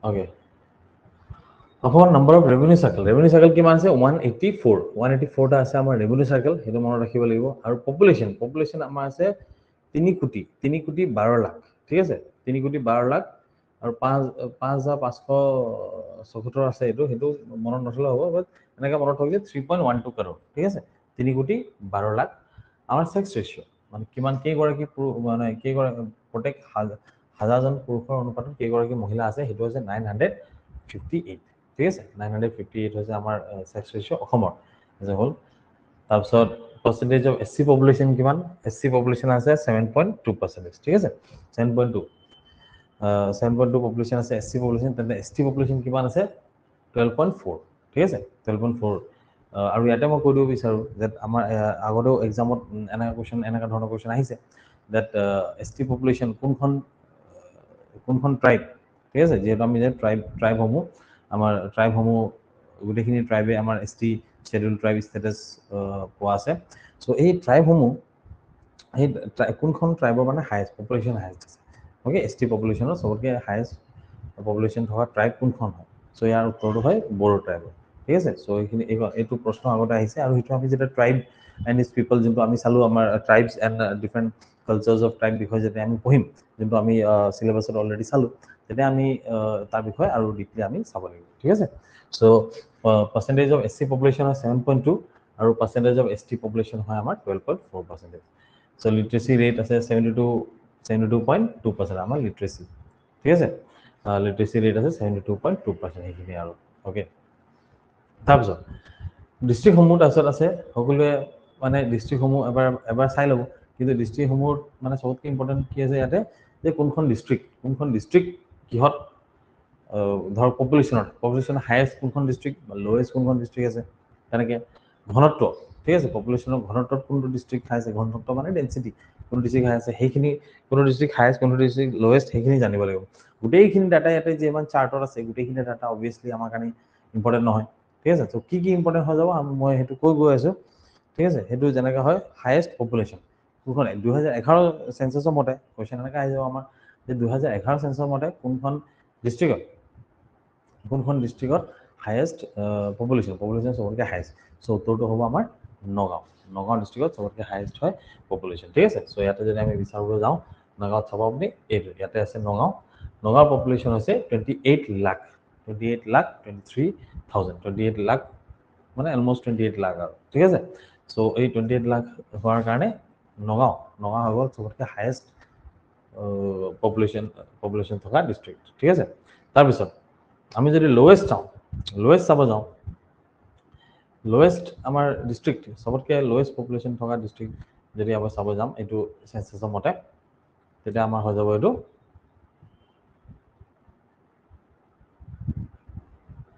অ'কে। অসমৰ নাম্বাৰ অফ ৰেভিনিউ চাৰ্কেল কিমান আছে, 184টা আছে আমাৰ ৰেভিনিউ চাৰ্কেল, সেইটো মনত ৰাখিব লাগিব। আৰু পপুলেশ্যন আমাৰ আছে 3,12,00,000, ঠিক আছে, 3,12,00,000, আৰু 5,574 আছে, সেইটো মনত নথলে হ'ব, বাট এনেকৈ মনত থাকিলে 3.12 crore, ঠিক আছে, 3,12,00,000। আমাৰ ছেক্স ৰেচিঅ' মানে কেইগৰাকী প্ৰত্যেক 1000জন পুৰুষৰ অনুপাতত কেইগৰাকী মহিলা আছে, সেইটো হৈছে 958, ঠিক আছে, 958 হৈছে আমাৰ ছেক্স ৰেচিঅ' অসমৰ যে হ'ল। তাৰপিছত পাৰ্চেণ্টেজ অফ SC পপুলেশ্যন কিমান, SC পপুলেশ্যন আছে 7.2%, ঠিক আছে, 7.2 পপুলেশ্যন আছে SC পপুলেশ্যন। তেন্তে ST পপুলেশ্যন কিমান আছে, 12.4, ঠিক আছে, 12.4। আৰু ইয়াতে মই কৈ দিব বিচাৰোঁ যে আমাৰ আগতেও এক্সামত এনেকুৱা ধৰণৰ কুৱেশ্যন আহিছে, ডেট ST পপুলেশ্যন কোনখন ট্ৰাইব, ঠিক আছে, যিহেতু আমি যে ট্ৰাইবসমূহ গোটেইখিনি ট্ৰাইবে আমাৰ ST শ্বেডিউল ট্ৰাইব ষ্টেটাছ পোৱা আছে। চ' এই ট্ৰাইবসমূহ কোনখন ট্ৰাইবৰ মানে পপুলেশ্যন হায়েষ্ট আছে, অ'কে, ST পপুলেশ্যনৰ চবতকৈ হায়েষ্ট পপুলেশ্যন থকা ট্ৰাইব কোনখন হয়। চ' ইয়াৰ উত্তৰটো হয় বড়ো ট্ৰাইবৰ, ঠিক আছে। চ' এইটো প্ৰশ্ন আগতে আহিছে, আৰু সেইটো আমি যেতিয়া ট্ৰাইব এণ্ড ইটছ পিপল যোনটো আমি চালোঁ, আমাৰ tribes and different cultures of tribe বিষয়ে যেতিয়া আমি পঢ়িম, যোনটো আমি চিলেবাছত অলৰেডি চালোঁ, তেতিয়া আমি তাৰ বিষয়ে আৰু ডিপলি আমি চাব লাগিব, ঠিক আছে। চ' পাৰ্চেণ্টেজ অফ SC পপুলেশ্যন হয় 7.2, আৰু পাৰ্চেণ্টেজ অফ ST পপুলেশ্যন হয় আমাৰ 12.4%। চ' লিটাৰেচি ৰেট আছে 72.2% আমাৰ লিটাৰেচি, ঠিক আছে, লিটাৰেচি ৰেট আছে 72.2%, সেইখিনি আৰু, অ'কে। তাৰপিছত ডিষ্ট্ৰিক্টসমূহ তাৰপিছত আছে, সকলোৱে মানে ডিষ্ট্ৰিক্টসমূহ এবাৰ চাই ল'ব, কিন্তু ডিষ্ট্ৰিক্টসমূহত মানে চবতকৈ ইম্পৰ্টেণ্ট কি আছে ইয়াতে, যে কোনখন ডিষ্ট্ৰিক্ট কিহত ধৰক পপুলেশ্যনৰ হায়েষ্ট কোনখন ডিষ্ট্ৰিক্ট বা লৱেষ্ট কোনখন ডিষ্ট্ৰিক্ট আছে, তেনেকৈ ঘনত্ব, ঠিক আছে, পপুলেশ্যনৰ ঘনত্বত কোনটো ডিষ্ট্ৰিক্ট হায়েষ্ট, ঘনত্ব মানে ডেঞ্চিটি, কোনটো ডিষ্ট্ৰিক্ট হায়েষ্ট আছে, সেইখিনি কোনটো ডিষ্ট্ৰিক্ট হায়েষ্ট, কোনটো ডিষ্ট্ৰিক্ট লৱেষ্ট, সেইখিনি জানিব লাগিব। গোটেইখিনি ডাটা ইয়াতে যিমান চাৰ্টত আছে, গোটেইখিনি ডাটা অবভিয়াছলি আমাৰ কাৰণে ইম্পৰ্টেণ্ট নহয়, ঠিক আছে। ত' কি ইম্পৰ্টেণ্ট হৈ যাব মই সেইটো কৈ গৈ আছোঁ, ঠিক আছে। সেইটো যেনেকৈ হয় হায়েষ্ট পপুলেশ্যন কোনখন, 2011 চেঞ্চাছৰ মতে কুৱেশ্যন এনেকৈ আহি যাব আমাৰ, যে 2011 চেঞ্চাছৰ মতে কোনখন ডিষ্ট্ৰিক্টত হায়েষ্ট পপুলেশ্যন চবতকৈ হায়েষ্ট। চ' উত্তৰটো হ'ব আমাৰ নগাঁও ডিষ্ট্ৰিক্টত চবতকৈ হায়েষ্ট হয় পপুলেশ্যন, ঠিক আছে। চ' ইয়াতে যদি আমি বিচাৰিবলৈ যাওঁ, নগাঁৱত চাব আপুনি, এইটো ইয়াতে আছে নগাঁৱৰ পপুলেশ্যন হৈছে 28 লাখ 28 লাখ মানে অলমষ্ট 28 লাখ আৰু, ঠিক আছে। চ' এই 28 লাখ হোৱাৰ কাৰণে নগাঁও হৈ গ'ল চবতকৈ হায়েষ্ট পপুলেশ্যন থকা ডিষ্ট্ৰিক্ট ঠিক আছে তাৰপিছত আমি যদি লোৱেষ্ট চাব যাওঁ লোৱেষ্ট আমাৰ ডিষ্ট্ৰিক্ট সবতকৈ লোৱেষ্ট পপুলেশ্যন থকা ডিষ্ট্ৰিক্ট যদি আমি চাব যাম এইটো চেঞ্চাছৰ মতে তেতিয়া আমাৰ হৈ যাব এইটো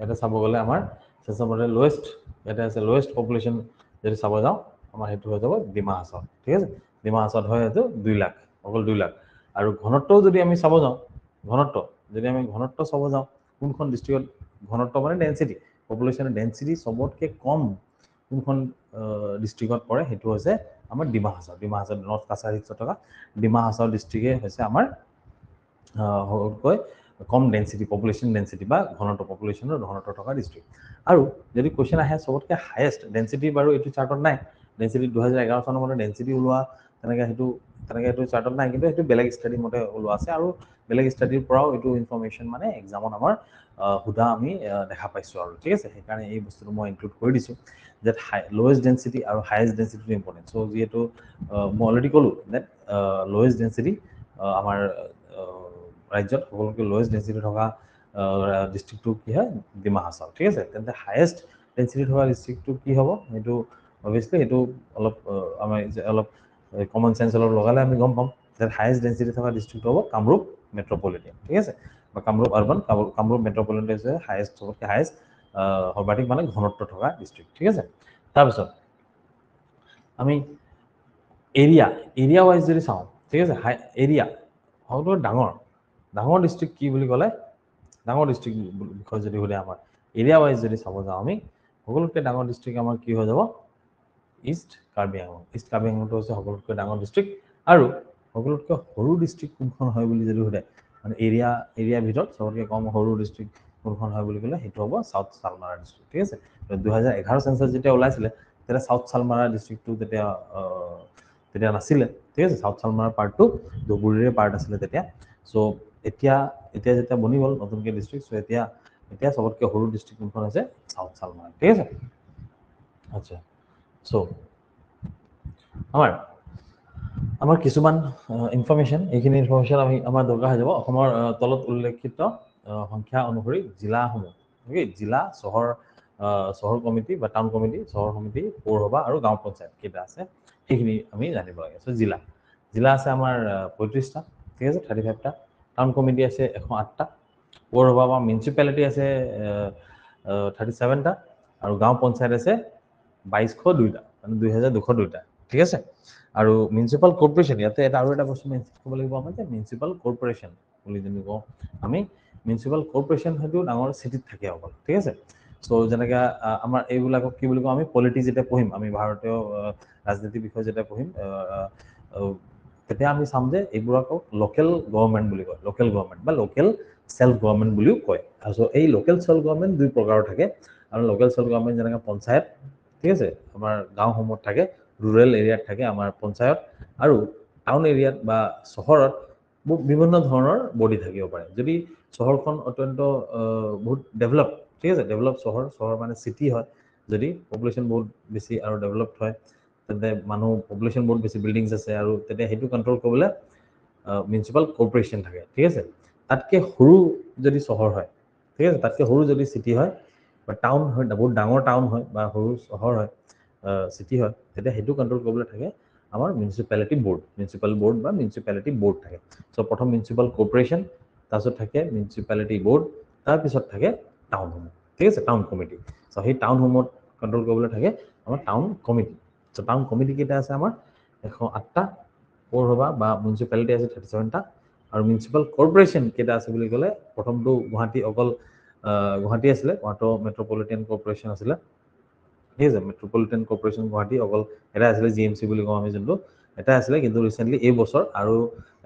এটা চাব গ'লে আমাৰ চেঞ্চাছৰ মতে লোৱেষ্ট এটা আছে লোৱেষ্ট পপুলেশ্যন যদি চাব যাওঁ আমাৰ সেইটো হৈ যাব ডিমা হাছাও ঠিক আছে ডিমা হাছাওত হয় এইটো 2 লাখ অকল 2 লাখ আৰু ঘনত্বও যদি আমি চাব যাওঁ ঘনত্ব চাব যাওঁ কোনখন ডিষ্ট্ৰিক্টত ঘনত্ব মানে ডেন্সিটি পপুলেশ্যনৰ ডেন্সিটি সবতকৈ কম কোনখন ডিষ্ট্ৰিক্টত পৰে সেইটো হৈছে আমাৰ ডিমা হাছাও নৰ্থ কাছাৰ হিলছত থকা ডিমা হাছাও ডিষ্ট্ৰিক্টে হৈছে আমাৰ সবতকৈ কম ডেন্সিটি পপুলেশ্যন ডেন্সিটি বা ঘনত্ব পপুলেশ্যনৰ ঘনত্ব থকা ডিষ্ট্ৰিক্ট আৰু যদি কোৱেশ্চন আহে সবতকৈ হায়েষ্ট ডেন্সিটি বাৰু এইটো চাৰ্টত নাই ডেন্সিটি 2011 চনৰ মতে ডেন্সিটি ওলোৱা তেনেকৈ এইটো চাৰ্টত নাই কিন্তু সেইটো বেলেগ ষ্টাডি মতে ওলোৱা আছে আৰু বেলেগ ষ্টাডিৰ পৰাও এইটো ইনফৰমেশ্যন মানে এক্সামত আমাৰ সুধা আমি দেখা পাইছোঁ আৰু ঠিক আছে সেইকাৰণে এই বস্তুটো মই ইনক্লুড কৰি দিছোঁ যে লোৱেষ্ট ডেন্সিটি আৰু হায়েষ্ট ডেন্সিটিটো ইম্পৰ্টেণ্ট চ' যিহেতু মই অলৰেডি ক'লোঁ ডেট লোৱেষ্ট ডেন্সিটি আমাৰ ৰাজ্যত সকলোতকৈ লোৱেষ্ট ডেন্সিটি থকা ডিষ্ট্ৰিক্টটো কি হয় ডিমা হাছাও ঠিক আছে তেন্তে হায়েষ্ট ডেন্সিটি থকা ডিষ্ট্ৰিক্টটো কি হ'ব সেইটো অভিয়াছলি সেইটো অলপ আমাৰ অলপ কমন চেঞ্চ অলপ লগালে আমি গম পাম যে হায়েষ্ট ডেন্সিটি থকা ডিষ্ট্ৰিক্ট হ'ব কামৰূপ মেট্ৰপলিটিয়ান ঠিক আছে বা কামৰূপ আৰ্বান কামৰূপ মেট্ৰপলিটিয়ান হৈছে হায়েষ্ট সবতকৈ হায়েষ্ট সৰ্বাধিক মানে ঘনত্ব থকা ডিষ্ট্ৰিক্ট ঠিক আছে তাৰপিছত আমি এৰিয়া ৱাইজ যদি চাওঁ ঠিক আছে এৰিয়া সকলোতকৈ ডাঙৰ ডিষ্ট্ৰিক্ট কি বুলি ক'লে ডাঙৰ ডিষ্ট্ৰিক্ট বিষয়ে যদি সোধে আমাৰ এৰিয়া ৱাইজ যদি চাব যাওঁ আমি সকলোতকৈ ডাঙৰ ডিষ্ট্ৰিক্ট আমাৰ কি হৈ যাব ইষ্ট কাৰ্বি আংলংটো হৈছে সকলোতকৈ ডাঙৰ ডিষ্ট্ৰিক্ট আৰু সকলোতকৈ সৰু ডিষ্ট্ৰিক্ট কোনখন হয় বুলি যদি সোধে মানে এৰিয়াৰ ভিতৰত সবতকৈ কম সৰু ডিষ্ট্ৰিক্ট কোনখন হয় বুলি ক'লে সেইটো হ'ব চাউথ চালমাৰা ডিষ্ট্ৰিক্ট ঠিক আছে 2011 চেঞ্চাছ যেতিয়া ওলাইছিলে তেতিয়া চাউথ চালমাৰা ডিষ্ট্ৰিক্টটো তেতিয়া নাছিলে ঠিক আছে চাউথ চালমাৰা পাৰ্টটো ধুবুৰীৰে পাৰ্ট আছিলে তেতিয়া চ' এতিয়া যেতিয়া বনি গ'ল নতুনকৈ ডিষ্ট্ৰিক্ট চ' এতিয়া সবতকৈ সৰু ডিষ্ট্ৰিক্ট কোনখন হৈছে চাউথ চালমাৰা ঠিক আছে আচ্ছা চ' আমাৰ কিছুমান ইনফৰমেশ্যন এইখিনি ইনফৰমেশ্যন আমাৰ দৰকাৰ হৈ যাব অসমৰ তলত উল্লেখিত সংখ্যা অনুসৰি জিলাসমূহ জিলা চহৰ কমিটি বা টাউন কমিটি চহৰ সমিতি পৌৰসভা আৰু গাঁও পঞ্চায়ত কেইটা আছে সেইখিনি আমি জানিব লাগে চ' জিলা আছে আমাৰ 35টা ঠিক আছে 35টা টাউন কমিটি আছে 108টা পৌৰসভা বা মিউনিচিপালিটি আছে 37টা আৰু গাঁও পঞ্চায়ত আছে 2202টা মানে 2202টা ঠিক আছে আৰু মিউনিচিপাল কৰ্পৰেশ্যন ইয়াতে আৰু এটা বস্তু ক'ব লাগিব আমাৰ যে মিউনিচিপাল কৰ্পৰেশ্যন বুলি যদি কওঁ আমি মিউনিচিপাল কৰ্পৰেশ্যন হয়তো ডাঙৰ চিটিত থাকে অকল ঠিক আছে চ' যেনেকৈ আমাৰ এইবিলাকক কি বুলি কওঁ আমি পলিটি যেতিয়া পঢ়িম আমি ভাৰতীয় ৰাজনীতিৰ বিষয়ে যেতিয়া পঢ়িম তেতিয়া আমি চাম যে এইবোৰক লোকেল গভৰ্ণমেণ্ট বুলি কয় লোকেল গভৰ্ণমেণ্ট বা লোকেল চেল্ফ গভৰ্ণমেণ্ট বুলিও কয় আৰু চ' এই লোকেল চেল্ফ গভৰ্ণমেণ্ট দুই প্ৰকাৰৰ থাকে আৰু লোকেল চেল্ফ গভৰ্ণমেণ্ট যেনেকৈ পঞ্চায়ত ঠিক আছে আমাৰ গাঁওসমূহত থাকে ৰুৰেল এৰিয়াত থাকে আমাৰ পঞ্চায়ত আৰু টাউন এৰিয়াত বা চহৰত বিভিন্ন ধৰণৰ বডি থাকিব পাৰে যদি চহৰখন অত্যন্ত বহুত ডেভেলপ ঠিক আছে ডেভেলপ চহৰ মানে চিটি হয় যদি পপুলেশ্যন বহুত বেছি আৰু ডেভেলপড হয় তেন্তে মানুহ পপুলেশ্যন বহুত বেছি বিল্ডিংছ আছে আৰু তেতিয়া সেইটো কণ্ট্ৰল কৰিবলৈ মিউনিচিপাল কৰ্পৰেশ্যন থাকে ঠিক আছে তাতকৈ সৰু যদি চহৰ হয় ঠিক আছে তাতকৈ সৰু যদি চিটি হয় বা টাউন হয় বহুত ডাঙৰ টাউন হয় বা সৰু চহৰ হয় চিটি হয় তেতিয়া সেইটো কণ্ট্ৰল কৰিবলৈ থাকে আমাৰ মিউনিচিপালিটি বৰ্ড থাকে চ' প্ৰথম মিউনিচিপাল কৰ্পৰেশ্যন তাৰপিছত থাকে মিউনিচিপালিটি বৰ্ড তাৰপিছত থাকে টাউনসমূহ ঠিক আছে টাউন কমিটি চ' সেই টাউনসমূহত কণ্ট্ৰল কৰিবলৈ থাকে আমাৰ টাউন কমিটি চ' টাউন কমিটি কেইটা আছে আমাৰ 108টা পৌৰসভা বা মিউনিচিপালিটি আছে 37টা আৰু মিউনিচিপাল কৰ্পৰেশ্যন কেইটা আছে বুলি ক'লে প্ৰথমটো গুৱাহাটী আছিলে গুৱাহাটী মেট্ৰপলিটিয়ান কৰ্পৰেশ্যন আছিলে ঠিক আছে মেট্ৰপলিটিয়ান কৰ্পৰেশ্যন গুৱাহাটী অকল এটা আছিলে GMC বুলি কওঁ আমি যোনটো এটা আছিলে কিন্তু ৰিচেণ্টলি এই বছৰ আৰু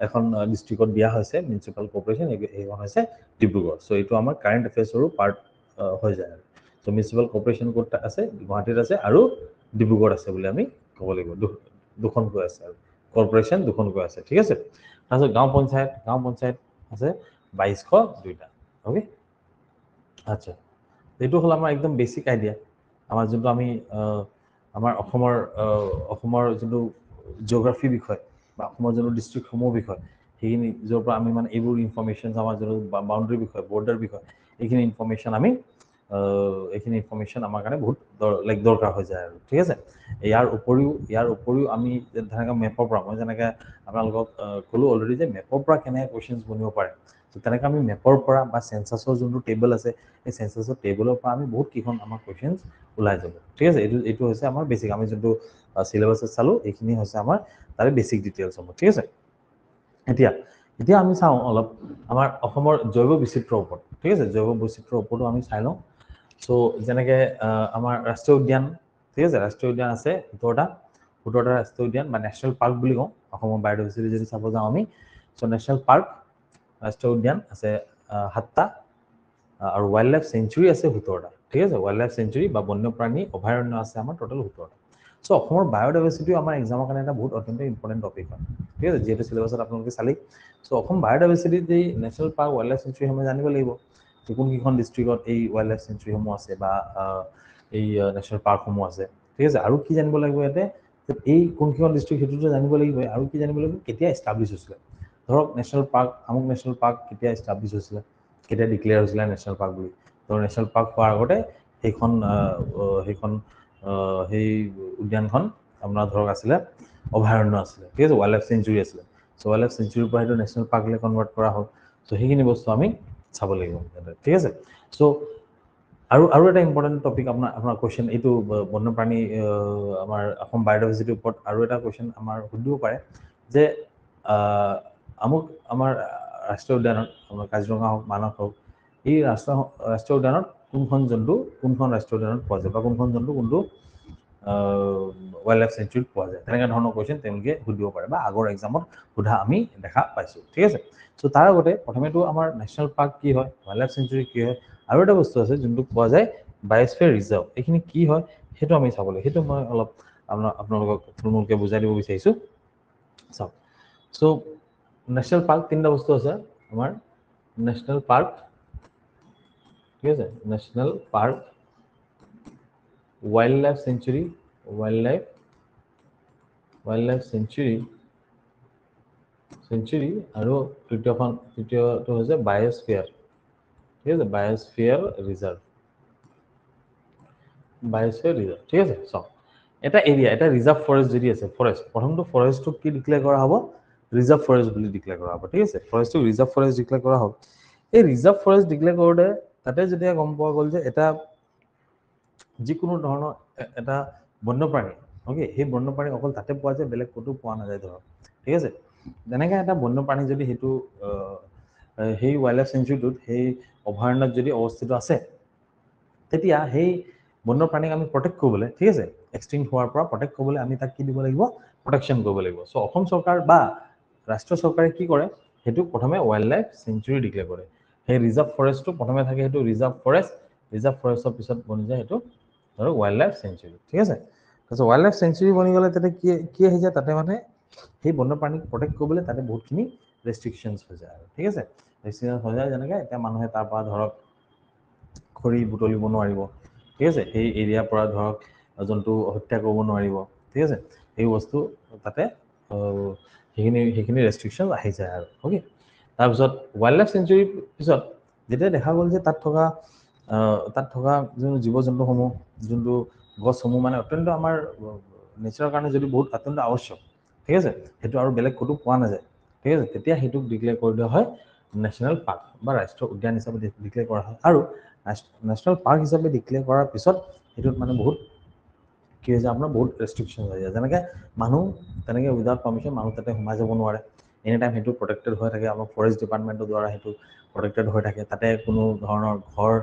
এখন ডিষ্ট্ৰিক্টত দিয়া হৈছে মিউনিচিপাল কৰ্পৰেশ্যন এইখন হৈছে ডিব্ৰুগড় চ' এইটো আমাৰ কাৰেণ্ট এফেয়াৰ্ছৰো পাৰ্ট হৈ যায় আৰু চ' মিউনিচিপাল কৰ্পৰেশ্যন ক'ত আছে গুৱাহাটীত আছে আৰু ডিব্ৰুগড় আছে বুলি আমি ক'ব লাগিব দুখনকৈ আছে আৰু কৰ্পৰেশ্যন দুখনকৈ আছে ঠিক আছে তাৰপিছত গাঁও পঞ্চায়ত আছে 2202টা অ'কে আচ্ছা এইটো হ'ল আমাৰ একদম বেছিক আইডিয়া আমাৰ যোনটো আমি আমাৰ অসমৰ যোনটো জিঅ'গ্ৰাফিৰ বিষয় বা অসমৰ যোনটো ডিষ্ট্ৰিক্টসমূহৰ বিষয় সেইখিনি য'ৰ পৰা আমি মানে এইবোৰ ইনফৰমেশ্যন আমাৰ যোনটো বাউণ্ডাৰী বিষয় বৰ্ডাৰ বিষয় এইখিনি ইনফৰমেশ্যন আমি এইখিনি ইনফৰমেশ্যন আমাৰ কাৰণে বহুত লাইক দৰকাৰ হৈ যায় আৰু ঠিক আছে ইয়াৰ উপৰিও আমি যেনেকৈ মেপৰ পৰা মই যেনেকৈ আপোনালোকক ক'লোঁ অলৰেডি যে মেপৰ পৰা কেনেকৈ কুৱেশ্যনছ বনিব পাৰে ত' তেনেকৈ আমি মেপৰ পৰা বা চেঞ্চাছৰ যোনটো টেবল আছে সেই চেঞ্চাছৰ টেবলৰ পৰা আমি বহুত কেইখন আমাৰ কুৱেশ্যনছ ওলাই যাব ঠিক আছে এইটো হৈছে আমাৰ বেছিক আমি যোনটো চিলেবাছত চালোঁ এইখিনি হৈছে আমাৰ তাৰে বেছিক ডিটেইলছ হ'ব ঠিক আছে এতিয়া আমি চাওঁ অলপ আমাৰ অসমৰ জৈৱ বৈচিত্ৰ্যৰ ওপৰত ঠিক আছে জৈৱ বৈচিত্ৰ্যৰ ওপৰতো আমি চাই লওঁ চ' যেনেকৈ আমাৰ ৰাষ্ট্ৰীয় উদ্যান ঠিক আছে ৰাষ্ট্ৰীয় উদ্যান আছে 17টা ৰাষ্ট্ৰীয় উদ্যান বা নেশ্যনেল পাৰ্ক বুলি কওঁ অসমৰ বায়'ডাইভাৰ্চিটি যদি চাব যাওঁ আমি চ' নেশ্যনেল পাৰ্ক ৰাষ্ট্ৰীয় উদ্যান আছে 7টা আৰু ৱাইল্ড লাইফ চেঞ্চুৰী আছে 17টা ঠিক আছে ৱাইল্ড লাইফ চেঞ্চুৰী বা বন্যপ্ৰাণী অভয়াৰণ্য আছে আমাৰ টোটেল 17টা চ' অসমৰ বায়'ডাইভাৰ্চিটিও আমাৰ এক্সামৰ কাৰণে এটা বহুত অত্যন্ত ইম্পৰ্টেণ্ট টপিক হয় ঠিক আছে যিহেতু চিলেবাছত আপোনালোকে চালেই চ' অসম বায়'ডাইভাৰ্চিটিত এই নেশ্যনেল পাৰ্ক ৱাইল্ড লাইফ চেঞ্চুৰীসমূহ জানিব লাগিব যে কোনকেইখন ডিষ্ট্ৰিক্টত এই ৱাইল্ড লাইফ চেঞ্চুৰীসমূহ আছে বা এই নেশ্যনেল পাৰ্কসমূহ আছে ঠিক আছে আৰু কি জানিব লাগিব ইয়াতে এই কোনকেইখন ডিষ্ট্ৰিক্ট সেইটোতো জানিব লাগিব আৰু কি জানিব লাগিব কেতিয়া এষ্টাব্লিছ হৈছিলে ধৰক নেশ্যনেল পাৰ্ক আমুক নেশ্যনেল পাৰ্ক কেতিয়া এষ্টাব্লিছ হৈছিলে কেতিয়া ডিক্লেয়াৰ হৈছিলে নেশ্যনেল পাৰ্ক বুলি তো নেশ্যনেল পাৰ্ক হোৱাৰ আগতে সেইখন সেই উদ্যানখন আপোনাৰ ধৰক আছিলে অভয়াৰণ্য আছিলে ঠিক আছে ৱাইল্ড লাইফ চেঞ্চুৰী আছিলে চ' ৱাইল্ড লাইফ চেঞ্চুৰীৰ পৰা সেইটো নেশ্যনেল পাৰ্কলৈ কনভাৰ্ট কৰা হ'ল চ' সেইখিনি বস্তু আমি চাব লাগিব ঠিক আছে চ' আৰু এটা ইম্পৰ্টেণ্ট টপিক আপোনাৰ কুৱেশ্যন এইটো বন্যপ্ৰাণী আমাৰ অসম বায়'ডাইভাৰ্চিটিৰ ওপৰত আৰু এটা কুৱেশ্যন আমাৰ সুধিব পাৰে যে আমুক আমাৰ ৰাষ্ট্ৰীয় উদ্যানত আমাৰ কাজিৰঙা হওক মানস হওক এই ৰাষ্ট্ৰীয় উদ্যানত কোনখন ৰাষ্ট্ৰীয় উদ্যানত পোৱা যায় বা কোনখন জন্তু কোনটো ৱাইল্ড লাইফ চেঞ্চুৰীত পোৱা যায় তেনেকুৱা ধৰণৰ কুৱেশ্যন তেওঁলোকে সুধিব পাৰে বা আগৰ এক্সামত সোধা আমি দেখা পাইছোঁ ঠিক আছে চ' তাৰ আগতে প্ৰথমেতো আমাৰ নেশ্যনেল পাৰ্ক কি হয় ৱাইল্ড লাইফ চেঞ্চুৰী কি হয় আৰু এটা বস্তু আছে যোনটো পোৱা যায় বায়'স্ফিয়াৰ ৰিজাৰ্ভ এইখিনি কি হয় সেইটো আমি চাব লাগে সেইটো মই অলপ আপোনালোকক থুলমূলকৈ বুজাই দিব বিচাৰিছোঁ চাওক চ' নেশ্যনেল পাৰ্ক তিনিটা বস্তু আছে আমাৰ নেশ্যনেল পাৰ্ক ঠিক আছে national park wild life century আৰু তৃতীয়টো হৈছে বায়'স্ফিয়াৰ ঠিক আছে বায়'স্ফিয়াৰ ৰিজাৰ্ভ ঠিক আছে চাওক এটা এৰিয়া এটা ৰিজাৰ্ভ ফৰেষ্ট যদি আছে ফৰেষ্ট প্ৰথমটো ফৰেষ্টটোক কি ডিক্লেয়াৰ কৰা হ'ব ৰিজাৰ্ভ ফৰেষ্ট বুলি ডিক্লেয়াৰ কৰা হ'ব ঠিক আছে ফৰেষ্টটোক ৰিজাৰ্ভ ফৰেষ্ট ডিক্লেয়াৰ কৰা হ'ল এই ৰিজাৰ্ভ ফৰেষ্ট ডিক্লেয়াৰ কৰোঁতে তাতে যেতিয়া গম পোৱা গ'ল যে এটা যিকোনো ধৰণৰ এটা বন্যপ্ৰাণী অ'কে সেই বন্যপ্ৰাণী অকল তাতে পোৱা যায় বেলেগ ক'তো পোৱা নাযায় ধৰক ঠিক আছে যেনেকৈ এটা বন্যপ্ৰাণী যদি সেইটো সেই ৱাইল্ড লাইফ চেঞ্চুৰীটোত সেই অভয়াৰণ্যত যদি অৱস্থিত আছে তেতিয়া সেই বন্যপ্ৰাণীক আমি প্ৰটেক্ট কৰিবলৈ ঠিক আছে এক্সটিংক্ট হোৱাৰ পৰা প্ৰটেক্ট কৰিবলৈ আমি তাক কি দিব লাগিব প্ৰটেকশ্যন কৰিব লাগিব চ' অসম চৰকাৰ বা ৰাষ্ট্ৰীয় চৰকাৰে কি কৰে সেইটো প্ৰথমে ৱাইল্ড লাইফ চেঞ্চুৰী ডিক্লেয়াৰ কৰে সেই ৰিজাৰ্ভ ফৰেষ্টটো প্ৰথমে থাকে সেইটো ৰিজাৰ্ভ ফৰেষ্টৰ পিছত বনি যায় সেইটো ধৰক ৱাইল্ড লাইফ চেঞ্চুৰী ঠিক আছে তাৰপিছত ৱাইল্ড লাইফ চেঞ্চুৰী বনি গ'লে তাতে কি আহি যায় তাতে মানে সেই বন্যপ্ৰাণীক প্ৰটেক্ট কৰিবলৈ তাতে বহুতখিনি ৰেষ্ট্ৰিকশ্যনছ হৈ যায় আৰু ঠিক আছে ৰেষ্ট্ৰিকশ্যনছ হৈ যায় যেনেকৈ এতিয়া মানুহে তাৰ পৰা ধৰক খৰি বুটলিব নোৱাৰিব ঠিক আছে সেই এৰিয়াৰ পৰা ধৰক জন্তু হত্যা কৰিব নোৱাৰিব ঠিক আছে সেই বস্তু তাতে সেইখিনি ৰেষ্ট্ৰিকশ্যন আহি যায় আৰু অ'কে তাৰপিছত ৱাইল্ড লাইফ চেঞ্চুৰীৰ পিছত যেতিয়া দেখা গ'ল যে তাত থকা যোন জীৱ জন্তুসমূহ যোনটো গছসমূহ মানে অত্যন্ত আমাৰ নেচাৰৰ কাৰণে যদি বহুত অত্যন্ত আৱশ্যক ঠিক আছে সেইটো আৰু বেলেগ ক'তো পোৱা নাযায় ঠিক আছে তেতিয়া সেইটোক ডিক্লেয়াৰ কৰি দিয়া হয় নেশ্যনেল পাৰ্ক বা ৰাষ্ট্ৰীয় উদ্যান হিচাপে ডিক্লেয়াৰ কৰা হয় আৰু নেশ্যনেল পাৰ্ক হিচাপে ডিক্লেয়াৰ কৰাৰ পিছত সেইটোত মানে বহুত কি হৈছে আপোনাৰ বহুত ৰেষ্ট্ৰিকশ্যন হৈ যায় যেনেকৈ মানুহ তেনেকৈ উইদাউট পাৰ্মিশ্যন মানুহ তাতে সোমাই যাব নোৱাৰে এনি টাইম সেইটো প্ৰটেক্টেড হৈ থাকে আমাৰ ফৰেষ্ট ডিপাৰ্টমেণ্টৰ দ্বাৰা সেইটো প্ৰটেক্টেড হৈ থাকে তাতে কোনো ধৰণৰ ঘৰ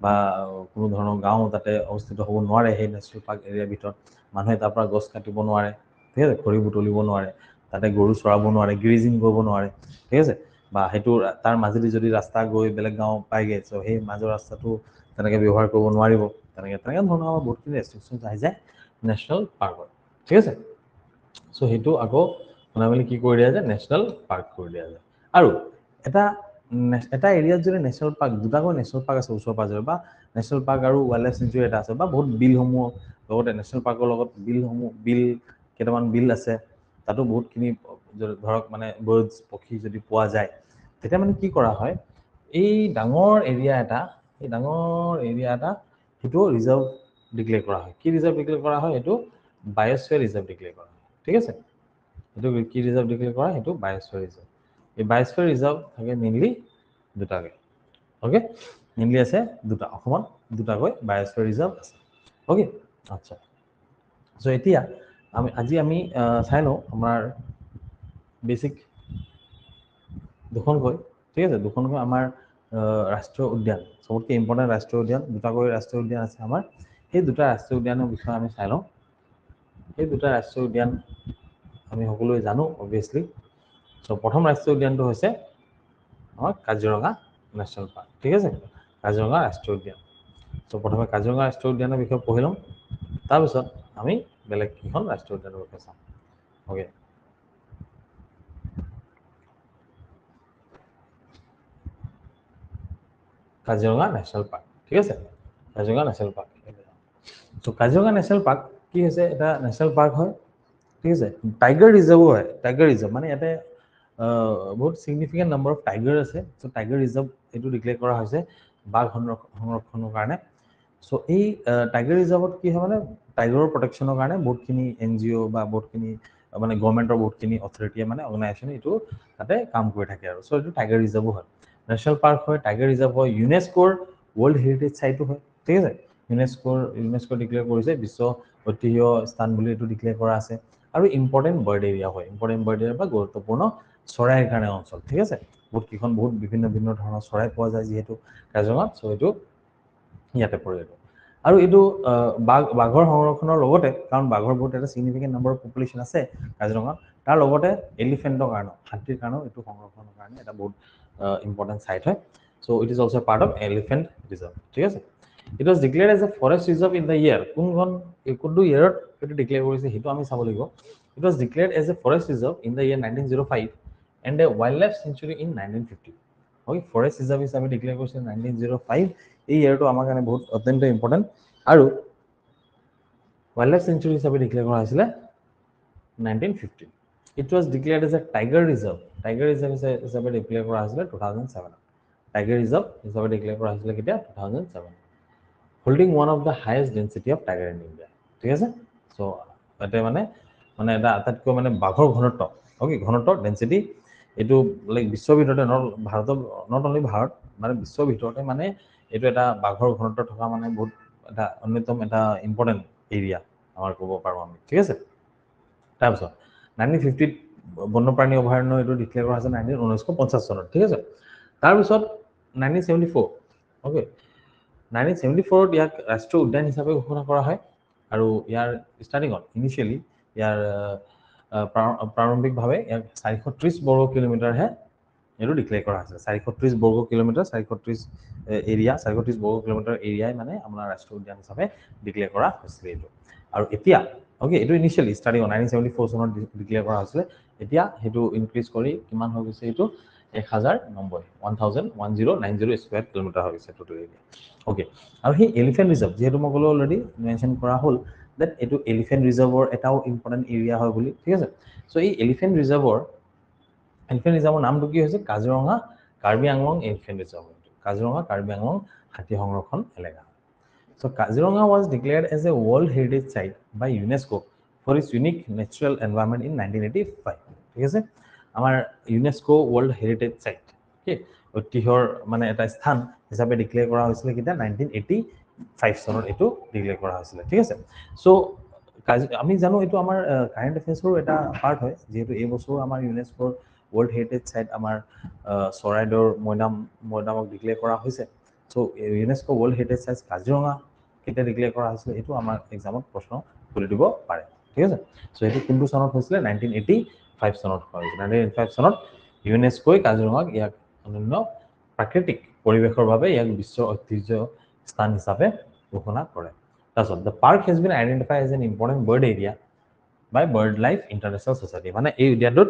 বা কোনো ধৰণৰ গাঁও তাতে অৱস্থিত হ'ব নোৱাৰে সেই নেশ্যনেল পাৰ্ক এৰিয়াৰ ভিতৰত মানুহে তাৰ পৰা গছ কাটিব নোৱাৰে ঠিক আছে খৰি বুটলিব নোৱাৰে তাতে গৰু চৰাব নোৱাৰে গ্ৰেজিং কৰিব নোৱাৰে ঠিক আছে বা সেইটো তাৰ মাজেদি যদি ৰাস্তা গৈ বেলেগ গাঁও পায়গৈ চ' সেই মাজৰ ৰাস্তাটো তেনেকৈ ব্যৱহাৰ কৰিব নোৱাৰিব তেনেকৈ ধৰণৰ আমাৰ বহুতখিনি ৰেষ্ট্ৰিকশ্যনছ আহি যায় নেশ্যনেল পাৰ্কত ঠিক আছে চ' সেইটো আকৌ বনাই মেলি কি কৰি দিয়া যায় নেশ্যনেল পাৰ্ক কৰি দিয়া যায় আৰু এটা এৰিয়াত যদি নেশ্যনেল পাৰ্ক দুটাকৈ নেশ্যনেল পাৰ্ক আছে ওচৰ পাঁজৰে বা নেশ্যনেল পাৰ্ক আৰু ৱাইল্ড লাইফ চেঞ্চুৰী এটা আছে বা বহুত বিলসমূহ লগতে নেশ্যনেল পাৰ্কৰ লগত বিল কেইটামান বিল আছে তাতো বহুতখিনি ধৰক মানে বাৰ্ডছ পক্ষী যদি পোৱা যায় তেতিয়া মানে কি কৰা হয় এই ডাঙৰ এৰিয়া এটা সেইটো ৰিজাৰ্ভ ডিক্লেয়াৰ কৰা হয় কি ৰিজাৰ্ভ ডিক্লেয়াৰ কৰা হয় এইটো বায়োস্ফিয়াৰ ৰিজাৰ্ভ ডিক্লেয়াৰ কৰা হয় ঠিক আছে এইটো কি ৰিজাৰ্ভ ডিক্লেয়াৰ কৰা সেইটো বায়োস্ফিয়াৰ ৰিজাৰ্ভ এই বায়োস্ফিয়াৰ ৰিজাৰ্ভ থাকে মেইনলি দুটাকে ওকে মেইনলি আছে দুটা অসমত দুটাকৈ বায়োস্ফিয়াৰ ৰিজাৰ্ভ আছে ওকে আচ্ছা সো এতিয়া আজি আমি চাই লওঁ আমাৰ বেসিক দুখনকৈ ঠিক আছে দুখনকৈ আমাৰ ৰাষ্ট্ৰীয় উদ্যান সবতকৈ ইম্পৰ্টেণ্ট ৰাষ্ট্ৰীয় উদ্যান দুটাকৈ ৰাষ্ট্ৰীয় উদ্যান আছে আমাৰ সেই দুটা ৰাষ্ট্ৰীয় উদ্যানৰ বিষয়ে আমি চাই লওঁ সেই দুটা ৰাষ্ট্ৰীয় উদ্যান আমি সকলোৱে জানো অবভিয়াছলি সো প্ৰথম ৰাষ্ট্ৰীয় উদ্যানটো হৈছে আমাৰ কাজিৰঙা নেশ্যনেল পাৰ্ক ঠিক আছে কাজিৰঙা ৰাষ্ট্ৰীয় উদ্যান সো প্ৰথমে কাজিৰঙা ৰাষ্ট্ৰীয় উদ্যানৰ বিষয়ে পঢ়ি লওঁ তাৰপিছত আমি বেলেগ কিখন ৰাষ্ট্ৰীয় উদ্যানৰ বিষয়ে চাম ওকে কাজিৰঙা নেশ্যনেল পাৰ্ক ঠিক আছে Kaziranga national park so Kaziranga national park কি হৈছে এটা নেশ্যনেল পাৰ্ক হয় ঠিক আছে টাইগাৰ ৰিজাৰ্ভো হয় টাইগাৰ ৰিজাৰ্ভ মানে ইয়াতে বহুত সিগনিফিকেণ্ট নাম্বাৰ অফ টাইগাৰ আছে সো টাইগাৰ ৰিজাৰ্ভ এইটো ডিক্লেয়াৰ কৰা হৈছে বাঘ সংৰক্ষণৰ কাৰণে সো এই টাইগাৰ ৰিজাৰ্ভত কি হয় মানে টাইগাৰৰ প্ৰটেকশ্যনৰ কাৰণে বহুতখিনি NGO বা বহুতখিনি মানে গভৰ্ণমেণ্টৰ বহুতখিনি অথৰিটিয়ে মানে অৰ্গেনাইজেশ্যনে এইটো তাতে কাম কৰি থাকে আৰু সো এইটো টাইগাৰ ৰিজাৰ্ভো হয় নেশ্যনেল পাৰ্ক হয় টাইগাৰ ৰিজাৰ্ভ হয় ইউনেস্কোৰ ৱৰ্ল্ড হেৰিটেজ চাইটো হয় ঠিক আছে ইউনেস্কো ডিক্লেয়াৰ কৰিছে বিশ্ব ঐতিহ্য স্থান বুলি এইটো ডিক্লেয়াৰ কৰা আছে আৰু ইম্পৰ্টেণ্ট বাৰ্ড এৰিয়া হয় ইম্পৰ্টেণ্ট বাৰ্ড এৰিয়া বা গুৰুত্বপূৰ্ণ চৰাইৰ কাৰণে অঞ্চল ঠিক আছে বহুত বিভিন্ন ধৰণৰ চৰাই পোৱা যায় যিহেতু কাজিৰঙাত সো এইটো ইয়াতে পৰে এইটো আৰু এইটো বাঘৰ সংৰক্ষণৰ লগতে কাৰণ বাঘৰ বহুত এটা সিগনিফিকেণ্ট নাম্বাৰ অফ পপুলেশ্যন আছে কাজিৰঙাত তাৰ লগতে এলিফেণ্টৰ কাৰণেও হাতীৰ কাৰণেও এইটো সংৰক্ষণৰ কাৰণে এটা বহুত ইম্পৰ্টেণ্ট চাইট হয় so it is also' part of elephant reserve ঠিক আছে it was declared as a forest reserve in the year কোনটো ইয়াৰত এইটো ডিক্লেয়াৰ কৰিছে সেইটো আমি চাব লাগিব it was declared as a forest reserve in the year 1905 and a wildlife sanctuary in 1950 okay forest reserve হিচাপে ডিক্লেয়াৰ কৰিছে 1905 এই ইয়াৰটো আমাৰ কাৰণে বহুত অত্যন্ত ইম্পৰ্টেণ্ট আৰু ৱাইল্ড লাইফ চেঞ্চুৰী হিচাপে ডিক্লেয়াৰ কৰা হৈছিলে 1950 it was declared as a tiger reserve হিচাপে ডিক্লেয়াৰ কৰা হৈছিলে 2007 টাইগাৰ ৰিজাৰ্ভ হিচাপে ডিক্লেয়াৰ কৰা হৈছিলে কেতিয়া 2007 holding one of the highest density of tiger in India ঠিক আছে সো তাতে মানে এটা আটাইতকৈ মানে বাঘৰ ঘনত্ব ওকে ঘনত্ব ডেন্সিটি এইটো লাইক বিশ্বৰ ভিতৰতে ভাৰতৰ নট অনলি ভাৰত মানে বিশ্বৰ ভিতৰতে মানে এইটো এটা বাঘৰ ঘনত্ব থকা মানে বহুত এটা অন্যতম এটা ইম্পৰ্টেণ্ট এৰিয়া আমাৰ ক'ব পাৰোঁ আমি ঠিক আছে তাৰপিছত 1950 বন্যপ্ৰাণী অভয়াৰণ্য এইটো ডিক্লেয়াৰ কৰা হৈছে 1950 চনত ঠিক আছে তাৰপিছত 1974 ওকে 1974 ইয়াক ৰাষ্ট্ৰীয় উদ্যান হিচাপে ঘোষণা কৰা হয় আৰু ইয়াৰ ষ্টাৰ্টিঙত ইনিচিয়েলি ইয়াৰ প্ৰাৰম্ভিকভাৱে ইয়াক 430 বৰ্গ কিলোমিটাৰহে এইটো ডিক্লেয়াৰ কৰা হৈছে 430 বৰ্গ কিলোমিটাৰ 430 এৰিয়া 430 বৰ্গ কিলোমিটাৰ এৰিয়াই মানে আমাৰ ৰাষ্ট্ৰীয় উদ্যান হিচাপে ডিক্লেয়াৰ কৰা হৈছিলে এইটো আৰু এতিয়া ওকে এইটো ইনিচিয়েলি ষ্টাৰ্টিং 1974 চনত ডিক্লেয়াৰ কৰা হৈছিলে এতিয়া সেইটো ইনক্ৰিজ কৰি কিমান হৈ গৈছে এইটো 1090 স্কোয়াৰ কিলোমিটাৰ হৈ গৈছে টোটেল এৰিয়া ওকে আৰু সেই এলিফেণ্ট ৰিজাৰ্ভ যিহেতু মই ক'লো অলৰেডি মেনশ্যন কৰা হ'ল দেট এইটো এলিফেণ্ট ৰিজাৰ্ভৰ এটাও ইম্পৰ্টেণ্ট এৰিয়া হয় বুলি ঠিক আছে সো এই এলিফেণ্ট ৰিজাৰ্ভৰ নামটো কি হৈছে কাজিৰঙা কাৰ্বি আংলং এলিফেণ্ট ৰিজাৰ্ভ কাজিৰঙা কাৰ্বি আংলং হাতী সংৰক্ষণ এলেকা so Kaziranga was declared as a world heritage site by UNESCO for its unique natural environment in 1985 ঠিক আছে আমাৰ ইউনেস্কো ৱৰ্ল্ড হেৰিটেজ চাইট ঠিক ঐতিহ্যৰ মানে এটা স্থান হিচাপে ডিক্লেয়াৰ কৰা হৈছিলে কেতিয়া 1985 চনত এইটো ডিক্লেয়াৰ কৰা হৈছিলে ঠিক আছে সো আমি জানো এইটো আমাৰ কাৰেণ্ট এফেয়াৰ্ছৰো এটা পাৰ্ট হয় যিহেতু এই বছৰো আমাৰ ইউনেস্কোৰ ৱৰ্ল্ড হেৰিটেজ চাইট আমাৰ চৰাইদেউৰ মৈদামক ডিক্লেয়াৰ কৰা হৈছে সো ইউনেস্কো ৱৰ্ল্ড হেৰিটেজ চাইট কাজিৰঙা কেতিয়া ডিক্লেয়াৰ কৰা হৈছিলে এইটো আমাৰ এক্সামত প্ৰশ্ন তুলি দিব পাৰে ঠিক আছে সো এইটো কোনটো চনত হৈছিলে 1985 চনত হৈছিলে 1985 চনত ইউনেস্কোই কাজিৰঙাক ইয়াক অনন্য প্ৰাকৃতিক পৰিৱেশৰ বাবে ইয়াক বিশ্ব ঐতিহ্য স্থান হিচাপে ঘোষণা কৰে তাৰপিছত the park has been identified as an important bird area by bird life international society মানে এই উদ্যানটোত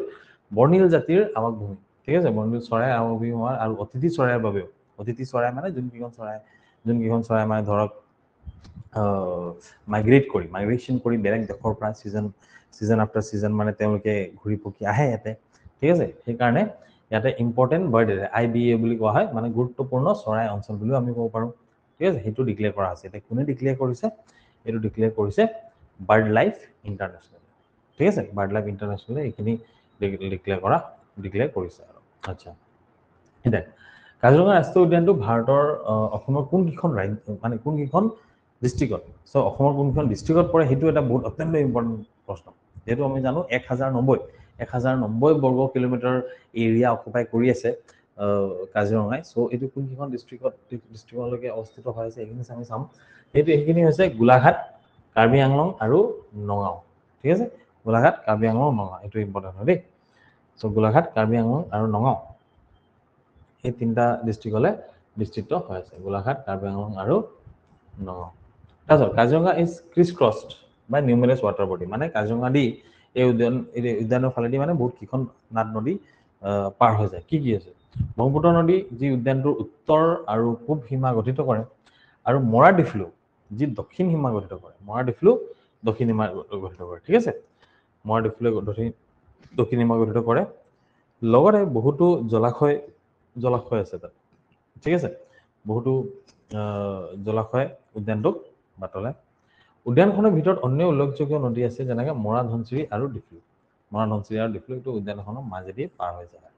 বৰ্ণিল জাতিৰ আৱাসভূমি ঠিক আছে বৰ্ণিল চৰাই আৱাসভূমি হোৱাৰ আৰু অতিথি চৰাইৰ বাবেও অতিথি চৰাই মানে যোনকেইখন চৰাই মানে ধৰক মাইগ্ৰেশ্যন কৰি বেলেগ দেশৰ পৰা ছিজন আফটাৰ ছিজন মানে তেওঁলোকে ঘূৰি পকি আহে ইয়াতে, ঠিক আছে। সেইকাৰণে ইয়াতে ইম্পৰ্টেণ্ট বাৰ্ড এৰিয়া IBA বুলি কোৱা হয়, মানে গুৰুত্বপূৰ্ণ চৰাই অঞ্চল বুলিও আমি ক'ব পাৰোঁ, ঠিক আছে। সেইটো ডিক্লেয়াৰ কৰা আছে। এতিয়া কোনে ডিক্লেয়াৰ কৰিছে? এইটো ডিক্লেয়াৰ কৰিছে বাৰ্ড লাইফ ইণ্টাৰনেশ্যনেল, ঠিক আছে। বাৰ্ড লাইফ ইণ্টাৰনেশ্যনেলে এইখিনি ডিক্লেয়াৰ কৰিছে আৰু। আচ্ছা, এতিয়া কাজিৰঙা ৰাষ্ট্ৰীয় উদ্যানটো ভাৰতৰ অসমৰ কোনকেইখন ৰাজ্য মানে কোনকেইখন ডিষ্ট্ৰিক্টত, চ' অসমৰ কোনকেইখন ডিষ্ট্ৰিক্টত পৰে সেইটো এটা বহুত অত্যন্ত ইম্পৰ্টেণ্ট প্ৰশ্ন। যিহেতু আমি জানো 1090 বৰ্গ কিলোমিটাৰ এৰিয়া অকুপাই কৰি আছে কাজিৰঙাই, চ' এইটো কোনকেইখন ডিষ্ট্ৰিক্টলৈকে অৱস্থিত হৈ আছে এইখিনি আমি চাম। সেইখিনি হৈছে গোলাঘাট, কাৰ্বি আংলং আৰু নগাঁও, ঠিক আছে। গোলাঘাট, কাৰ্বি আংলং, নগাঁও, এইটো ইম্পৰ্টেণ্ট হয় দেই। চ' গোলাঘাট, কাৰ্বি আংলং আৰু নগাঁও এই তিনিটা ডিষ্ট্ৰিক্ট হৈ আছে, গোলাঘাট, কাৰ্বি আংলং আৰু নগাঁও। তাৰপিছত Kaziranga is criss crossed by numerous water body, মানে কাজিৰঙা দি এই উদ্যানৰ ফালেদি মানে বহুত কেইখন নাদ নদী পাৰ হৈ যায়। কি আছে? ব্ৰহ্মপুত্ৰ নদী যি উদ্যানটোৰ উত্তৰ আৰু পূব সীমা গঠিত কৰে, আৰু মৰা ডিফ্লু যি দক্ষিণ সীমা গঠিত কৰে, দক্ষিণ সীমা গঠিত কৰে, ঠিক আছে। মৰা ডিফ্লুৱে দক্ষিণ সীমা গঠিত কৰে। লগতে বহুতো জলাশয় আছে তাত, ঠিক আছে। বহুতো জলাশয় উদ্যানটোক বাটলে। উদ্যানখনৰ ভিতৰত অন্য উল্লেখযোগ্য নদী আছে, যেনেকৈ মৰা ধনশিৰি আৰু ডিফ্লু। এইটো উদ্যানখনৰ মাজেদি পাৰ হৈ যায়,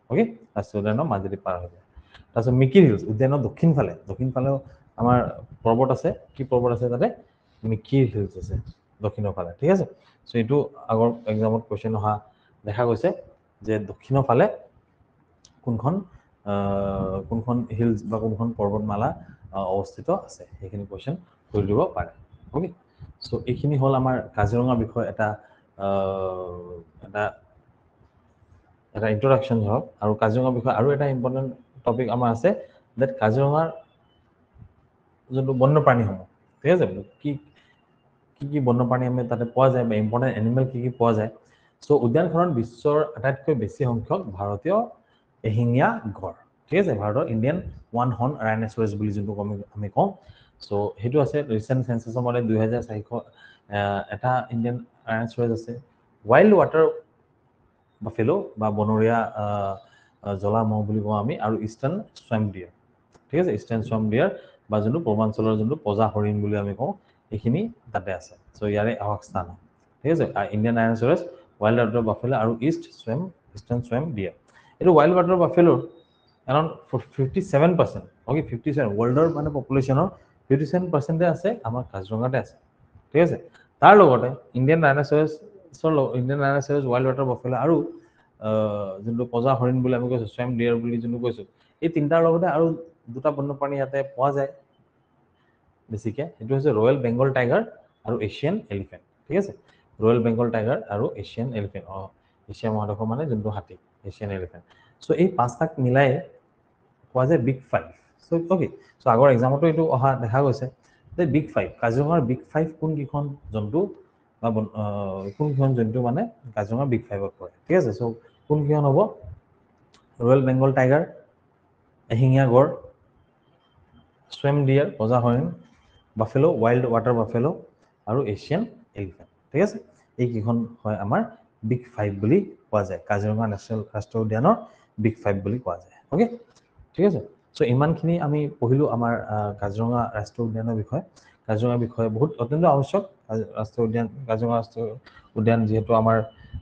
অ'কে। ৰাষ্ট্ৰীয় উদ্যানৰ মাজেদি পাৰ হৈ যায়। তাৰপিছত মিকিৰ হিলছ, উদ্যানৰ দক্ষিণ ফালেও আমাৰ পৰ্বত আছে। কি পৰ্বত আছে তাতে? মিকিৰ হিলছ আছে দক্ষিণৰ ফালে, ঠিক আছে। চ' এইটো আগৰ এক্সামত কুৱেশ্যন অহা দেখা গৈছে যে দক্ষিণৰ ফালে কোনখন হিলছ বা কোনখন পৰ্বতমালা অৱস্থিত আছে, সেইখিনি কুৱেশ্যন কৰি দিব পাৰে, অ'কে। চ' এইখিনি হ'ল আমাৰ কাজিৰঙাৰ বিষয়ে এটা ইন্ট্ৰডাকশ্যন হওক। আৰু কাজিৰঙাৰ বিষয়ে আৰু এটা ইম্পৰ্টেণ্ট টপিক আমাৰ আছে, ডেট কাজিৰঙাৰ যোনটো বন্যপ্ৰাণীসমূহ, ঠিক আছে। কি বন্যপ্ৰাণী আমি তাতে পোৱা যায় বা ইম্পৰ্টেণ্ট এনিমেল কি পোৱা যায়। চ' উদ্যানখনত বিশ্বৰ আটাইতকৈ বেছি সংখ্যক ভাৰতীয় এশিঙীয়া গড়, ঠিক আছে। ভাৰতৰ ইণ্ডিয়ান ওৱান হৰ্ণ ৰাইন'চৰাছ বুলি যোনটো আমি কওঁ। চ' সেইটো আছে। ৰিচেণ্ট চেঞ্চাছৰ মতে 2400 এটা ইণ্ডিয়ান ৰাইন'চৰাছ আছে। ৱাইল্ড ৱাটাৰ বাফেলো বা বনৰীয়া জলা ম'হ বুলি কওঁ আমি, আৰু ইষ্টাৰ্ণ স্ৱাইম ডিয়াৰ, ঠিক আছে। ইষ্টাৰ্ণ স্ৱাইম ডিয়াৰ বা যোনটো পূৰ্বাঞ্চলৰ যোনটো পজা হৰিণ বুলি আমি কওঁ, এইখিনি তাতে আছে। চ' ইয়াৰে আৱাসস্থান, ঠিক আছে। ইণ্ডিয়ান ৰাইন'চৰাছ, ৱাইল্ড ৱাটাৰ বাফেলো আৰু ইষ্টাৰ্ণ স্ৱাইম ডিয়াৰ। এইটো ৱাইল্ড ৱাটাৰ বাফেলোৰ এৰাউণ্ড 57%, অ'কে। 57 ৱৰ্ল্ডৰ মানে পপুলেশ্যনৰ 57% আছে আমাৰ কাজিৰঙাতে আছে, ঠিক আছে। তাৰ লগতে ইণ্ডিয়ান ৰাইন'চৰাছ ৱাইল্ড ৱাটাৰ বাফেলো আৰু যোনটো পজা হৰিণ বুলি আমি কৈছোঁ, স্ৱাইম ডিয়াৰ বুলি যোনটো কৈছোঁ, এই তিনিটাৰ লগতে আৰু দুটা বন্যপ্ৰাণী ইয়াতে পোৱা যায় বেছিকৈ। সেইটো হৈছে ৰয়েল বেংগল টাইগাৰ আৰু এছিয়ান এলিফেণ্ট, ঠিক আছে। ৰয়েল বেংগল টাইগাৰ আৰু এছিয়ান এলিফেণ্ট, এছিয়া মহাদেশৰ মানে যোনটো হাতী, এছিয়ান এলিফেণ্ট। চ' এই পাঁচটাক মিলাই পোৱা যায় বিগ 5। চ' অ'কে। চ' আগৰ এক্সামতো এইটো অহা দেখা গৈছে যে বিগ 5, কাজিৰঙাৰ বিগ 5 কোনকেইখন জন্তু বা কোনকেইখন জন্তু মানে কাজিৰঙাৰ বিগ 5ত পৰে, ঠিক আছে। চ' কোনকেইখন হ'ব? ৰয়েল বেংগল টাইগাৰ, এশিঙীয়া গড়, স্ৱাইম ডিয়াৰ পজা হৰিণ, বাফেলো ৱাইল্ড ৱাটাৰ বাফেলো আৰু এছিয়ান এলিফেণ্ট, ঠিক আছে। এইকেইখন হয় আমাৰ বিগ 5 বুলি কোৱা যায়, কাজিৰঙা ৰাষ্ট্ৰীয় উদ্যানৰ বিগ 5 বুলি কোৱা যায়, অ'কে, ঠিক আছে। চ' ইমানখিনি আমি পঢ়িলোঁ আমাৰ কাজিৰঙা ৰাষ্ট্ৰীয় উদ্যানৰ বিষয়ে। কাজিৰঙাৰ বিষয়ে বহুত অত্যন্ত আৱশ্যক। কাজিৰঙা ৰাষ্ট্ৰীয় উদ্যান যিহেতু আমাৰ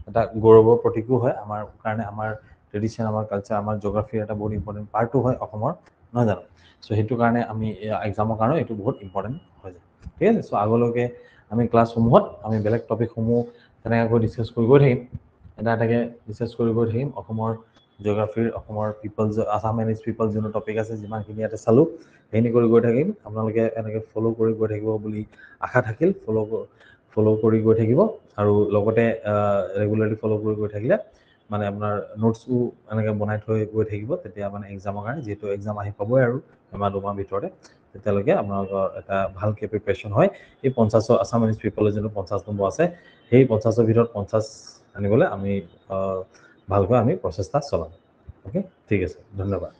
এটা গৌৰৱৰ প্ৰতীকো হয় আমাৰ কাৰণে, আমাৰ ট্ৰেডিশ্যন, আমাৰ কালচাৰ, আমাৰ জিঅ'গ্ৰাফিৰ এটা বহুত ইম্পৰ্টেণ্ট পাৰ্টো হয় অসমৰ, নহয় জানো? চ' সেইটো কাৰণে আমি এক্সামৰ কাৰণেও এইটো বহুত ইম্পৰ্টেণ্ট হৈ যায়, ঠিক আছে। চ' আগলৈকে আমি ক্লাছসমূহত আমি বেলেগ টপিকসমূহ তেনেকৈ ডিছকাছ কৰি গৈ থাকিম, এটাকৈ ডিছকাছ কৰি গৈ থাকিম। অসমৰ জিঅ'গ্ৰাফিৰ, অসমৰ আছাম এণ্ড ইটছ পিপল যোনটো টপিক আছে, যিমানখিনি ইয়াতে চালোঁ সেইখিনি কৰি গৈ থাকিম। আপোনালোকে এনেকৈ ফ'ল' কৰি গৈ থাকিব বুলি আশা থাকিল। ফ'ল' কৰি গৈ থাকিব, আৰু লগতে ৰেগুলাৰলি ফ'ল' কৰি গৈ থাকিলে মানে আপোনাৰ নোটছটো এনেকৈ বনাই থৈ গৈ থাকিব, তেতিয়া মানে এক্সামৰ কাৰণে, যিহেতু এক্সাম আহি পাবই আৰু এমাহ দুমাহ ভিতৰতে, তেতিয়ালৈকে আপোনালোকৰ এটা ভালকৈ প্ৰিপেৰেশ্যন হয়। এই 50 আছাম এণ্ড ইটছ পিপলৰ যোনটো 50 নম্বৰ আছে, সেই 50ৰ ভিতৰত 50 আনিবলৈ আমি ভালকৈ প্ৰচেষ্টা চলাম, অ'কে। ঠিক আছে, ধন্যবাদ।